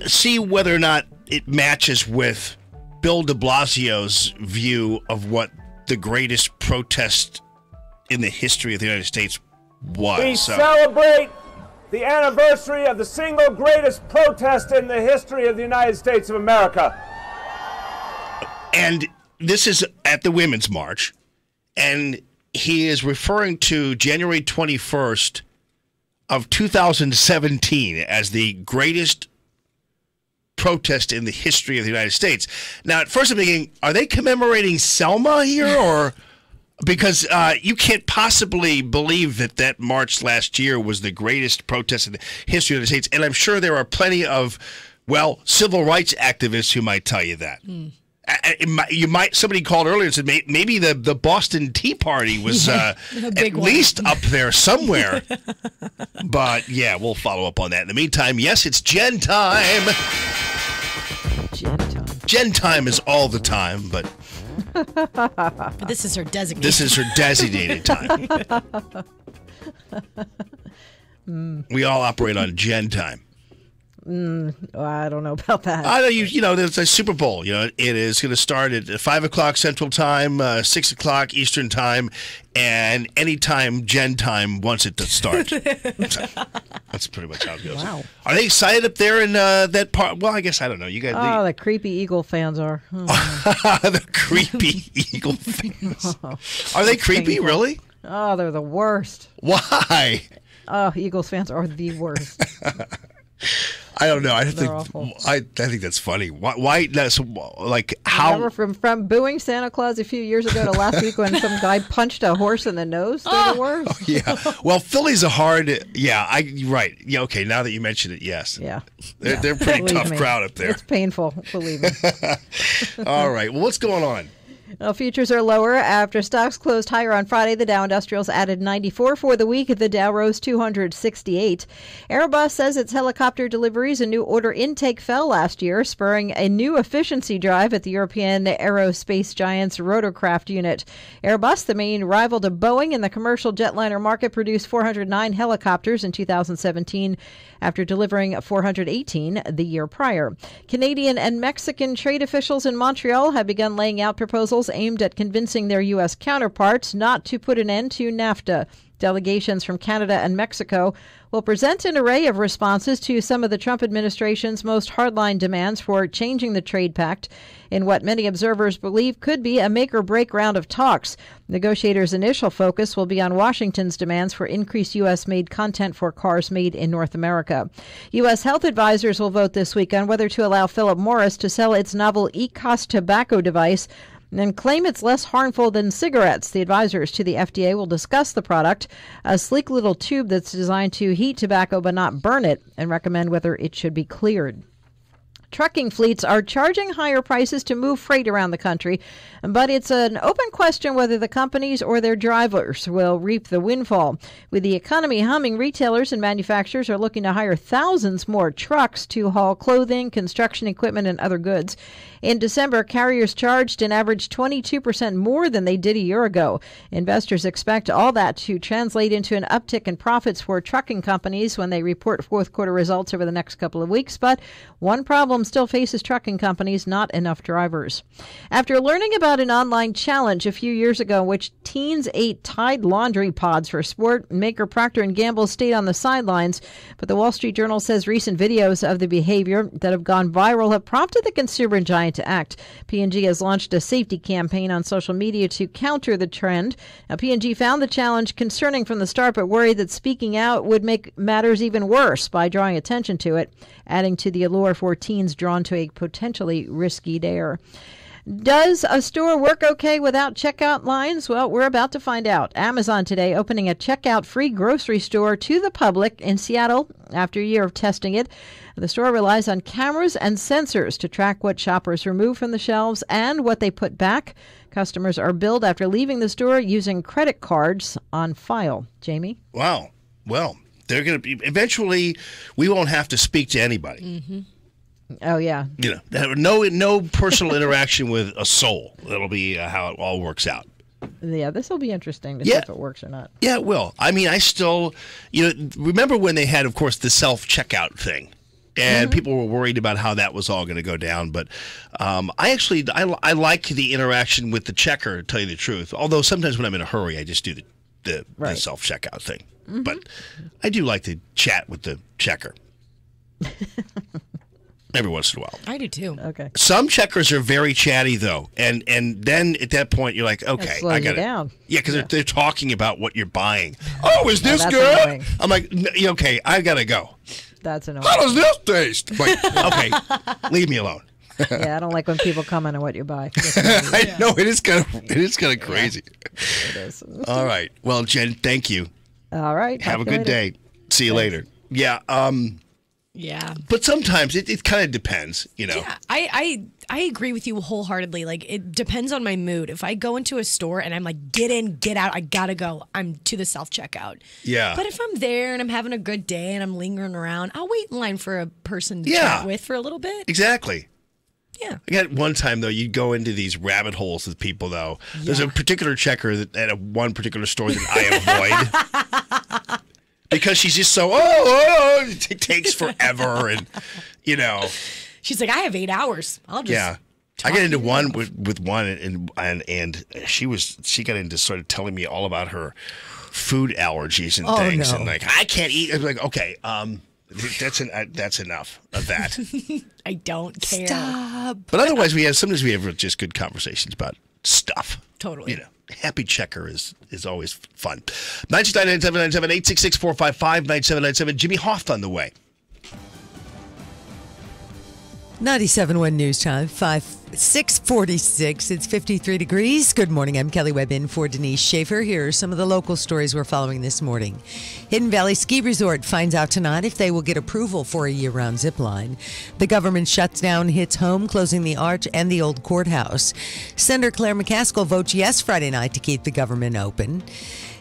S1: see whether or not it matches with Bill de Blasio's view of what the greatest protest in the history of the United States was.
S3: We celebrate the anniversary of the single greatest protest in the history of the United States of America.
S1: And this is at the Women's March, and he is referring to January 21st of 2017 as the greatest protest in the history of the United States. Now, at first I'm thinking, are they commemorating Selma here, or because you can't possibly believe that march last year was the greatest protest in the history of the United States, and I'm sure there are plenty of, well, civil rights activists who might tell you that. Somebody called earlier and said maybe the Boston Tea Party was at least up there somewhere. But yeah, we'll follow up on that. In the meantime, yes, it's Jen time. Jen time is all the time, but
S14: this is her designated.
S1: This is her designated time. We all operate on Jen time.
S17: I don't know about that.
S1: I know you know, there's a Super Bowl. You know, it is going to start at 5 o'clock Central Time, 6 o'clock Eastern Time, and anytime Jen time wants it to start. So, that's pretty much how it goes.
S17: Wow.
S1: Are they excited up there in that part? Well, I guess I don't know. You guys.
S17: The creepy Eagle fans are.
S1: The creepy Eagle fans. Are they creepy?
S17: Painful.
S1: Really?
S17: Oh, they're the worst.
S1: Why?
S17: Oh, Eagles fans are the worst.
S1: I don't know. I think that's funny. Why? That's like how?
S17: Remember from booing Santa Claus a few years ago to last week when some guy punched a horse in the nose. They're the worst.
S1: Oh, yeah. Well, Philly's a hard. Yeah. Right. Yeah. Okay. Now that you mention it, yes.
S17: Yeah.
S1: They're a pretty
S17: Believe
S1: tough
S17: me.
S1: crowd up there.
S17: It's painful. Believe me.
S1: All right. Well, what's going on?
S17: Well, futures are lower after stocks closed higher on Friday. The Dow Industrials added 94 for the week. The Dow rose 268. Airbus says its helicopter deliveries and new order intake fell last year, spurring a new efficiency drive at the European aerospace giant's rotorcraft unit. Airbus, the main rival to Boeing in the commercial jetliner market, produced 409 helicopters in 2017 after delivering 418 the year prior. Canadian and Mexican trade officials in Montreal have begun laying out proposals aimed at convincing their U.S. counterparts not to put an end to NAFTA. Delegations from Canada and Mexico will present an array of responses to some of the Trump administration's most hardline demands for changing the trade pact in what many observers believe could be a make-or-break round of talks. Negotiators' initial focus will be on Washington's demands for increased U.S.-made content for cars made in North America. U.S. health advisors will vote this week on whether to allow Philip Morris to sell its novel ECOS tobacco device and claim it's less harmful than cigarettes. The advisors to the FDA will discuss the product, a sleek little tube that's designed to heat tobacco but not burn it, and recommend whether it should be cleared. Trucking fleets are charging higher prices to move freight around the country, but it's an open question whether the companies or their drivers will reap the windfall. With the economy humming, retailers and manufacturers are looking to hire thousands more trucks to haul clothing, construction equipment, and other goods. In December, carriers charged an average 22% more than they did a year ago. Investors expect all that to translate into an uptick in profits for trucking companies when they report fourth quarter results over the next couple of weeks. But one problem still faces trucking companies: not enough drivers. After learning about an online challenge a few years ago in which teens ate Tide laundry pods for sport, maker Procter & Gamble stayed on the sidelines. But the Wall Street Journal says recent videos of the behavior that have gone viral have prompted the consumer giant to act. P&G has launched a safety campaign on social media to counter the trend. Now, P&G found the challenge concerning from the start, but worried that speaking out would make matters even worse by drawing attention to it, adding to the allure for teens drawn to a potentially risky dare. Does a store work okay without checkout lines? Well, we're about to find out. Amazon today opening a checkout-free grocery store to the public in Seattle after a year of testing it. The store relies on cameras and sensors to track what shoppers remove from the shelves and what they put back. Customers are billed after leaving the store using credit cards on file. Jamie?
S1: Wow. Well, they're going to be eventually. We won't have to speak to anybody.
S17: Mm-hmm. Oh, yeah.
S1: You know, no personal interaction with a soul. That'll be how it all works out.
S17: Yeah, this will be interesting to see if it works or not.
S1: Yeah, it will. I mean, I still, remember when they had, of course, the self-checkout thing? And people were worried about how that was all going to go down. But I like the interaction with the checker, to tell you the truth. Although sometimes when I'm in a hurry, I just do the self-checkout thing. But I do like to chat with the checker. Every once in a while.
S14: I do too.
S17: Okay.
S1: Some checkers are very chatty, though. And then at that point, you're like, okay,
S17: slows
S1: I
S17: you
S1: got it.
S17: down.
S1: Yeah, because they're talking about what you're buying. Oh, is this
S17: that's
S1: good?
S17: annoying.
S1: I'm like, okay, I got to go.
S17: That's annoying.
S1: How does this taste? I'm like, okay, leave me alone.
S17: Yeah, I don't like when people comment on what you buy.
S1: I know, it is kind of crazy.
S17: It is.
S1: All right. Well, Jen, thank you.
S17: All right.
S1: Have a
S17: talk to you
S1: good
S17: later.
S1: day. See you later. Yeah.
S14: Yeah.
S1: But sometimes it kind of depends, you know.
S14: Yeah, I agree with you wholeheartedly. Like, it depends on my mood. If I go into a store and I'm like, get in, get out, I gotta go, I'm to the self-checkout.
S1: Yeah.
S14: But if I'm there and I'm having a good day and I'm lingering around, I'll wait in line for a person to
S1: Yeah.
S14: chat with for a little bit.
S1: Exactly.
S14: Yeah.
S1: I got one time, though, you'd go into these rabbit holes with people, though. There's a particular checker at one particular store that I avoid. Because she's just so, it takes forever. And, you know.
S14: She's like, I have 8 hours. I'll just.
S1: Yeah. I got into one with one, and she got into sort of telling me all about her food allergies and things.
S12: No.
S1: And like, I can't eat. I was like, okay, that's enough of that.
S14: I don't care.
S12: Stop.
S1: But otherwise, sometimes we have just good conversations about stuff.
S14: Totally.
S1: You know, happy checker is always fun. 969-9797, 866-455-9797. Jimmy Hoff on the way.
S12: 97.1 News Time, 6:46. It's 53 degrees. Good morning. I'm Kelly Webb in for Denise Schaefer. Here are some of the local stories we're following this morning. Hidden Valley Ski Resort finds out tonight if they will get approval for a year-round zip line. The government shutdown hits home, closing the arch and the old courthouse. Senator Claire McCaskill votes yes Friday night to keep the government open.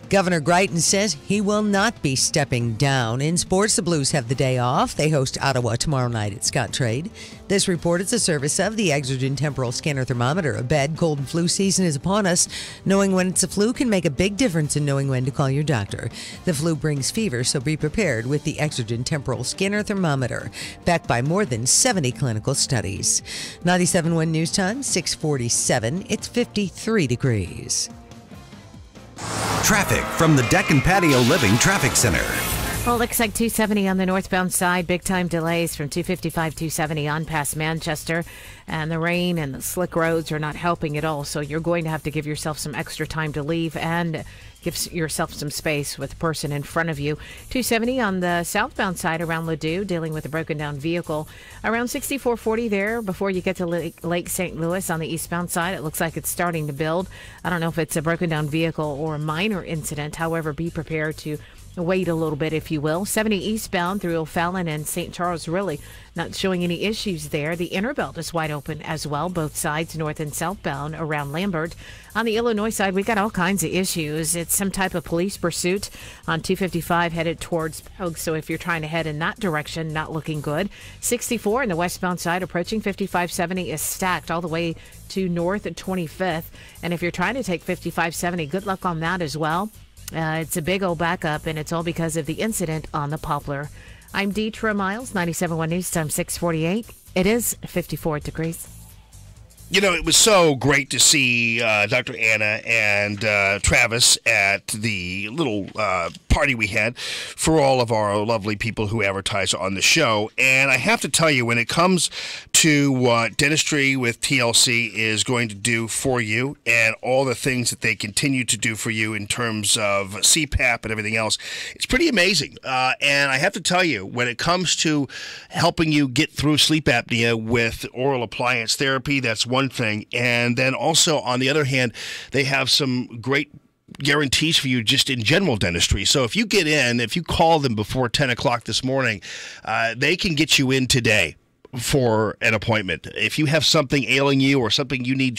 S12: Governor Greitens says he will not be stepping down. In sports, the Blues have the day off. They host Ottawa tomorrow night at Scottrade. This report is a service of the Exergen Temporal Scanner Thermometer. A bad cold and flu season is upon us. Knowing when it's a flu can make a big difference in knowing when to call your doctor. The flu brings fever, so be prepared with the Exergen Temporal Scanner Thermometer, backed by more than 70 clinical studies. 97.1 News Time, 6:47. It's 53 degrees.
S7: Traffic from the Deck and Patio Living Traffic Center.
S16: Well, it looks like 270 on the northbound side. Big time delays from 255, 270 on past Manchester. And the rain and the slick roads are not helping at all. So you're going to have to give yourself some extra time to leave and give yourself some space with the person in front of you. 270 on the southbound side around Ladue, dealing with a broken down vehicle. Around 6440 there before you get to Lake St. Louis on the eastbound side. It looks like it's starting to build. I don't know if it's a broken down vehicle or a minor incident. However, be prepared to wait a little bit, if you will. 70 eastbound through O'Fallon and St. Charles, really not showing any issues there. The inner belt is wide open as well, both sides, north and southbound around Lambert. On the Illinois side, we got all kinds of issues. It's some type of police pursuit on 255 headed towards Pogue. So if you're trying to head in that direction, not looking good. 64 in the westbound side approaching 5570 is stacked all the way to north at 25th. And if you're trying to take 5570, good luck on that as well. It's a big old backup, and it's all because of the incident on the Poplar. I'm Deetra Miles, 97.1 News Time, 6:48. It is 54 degrees.
S1: You know, it was so great to see Dr. Anna and Travis at the little party we had for all of our lovely people who advertise on the show. And I have to tell you, when it comes to what Dentistry with TLC is going to do for you and all the things that they continue to do for you in terms of CPAP and everything else, it's pretty amazing. And I have to tell you, when it comes to helping you get through sleep apnea with oral appliance therapy, that's one thing. And then also, on the other hand, they have some great guarantees for you just in general dentistry. So if you get in, if you call them before 10 o'clock this morning, they can get you in today for an appointment. If you have something ailing you or something you need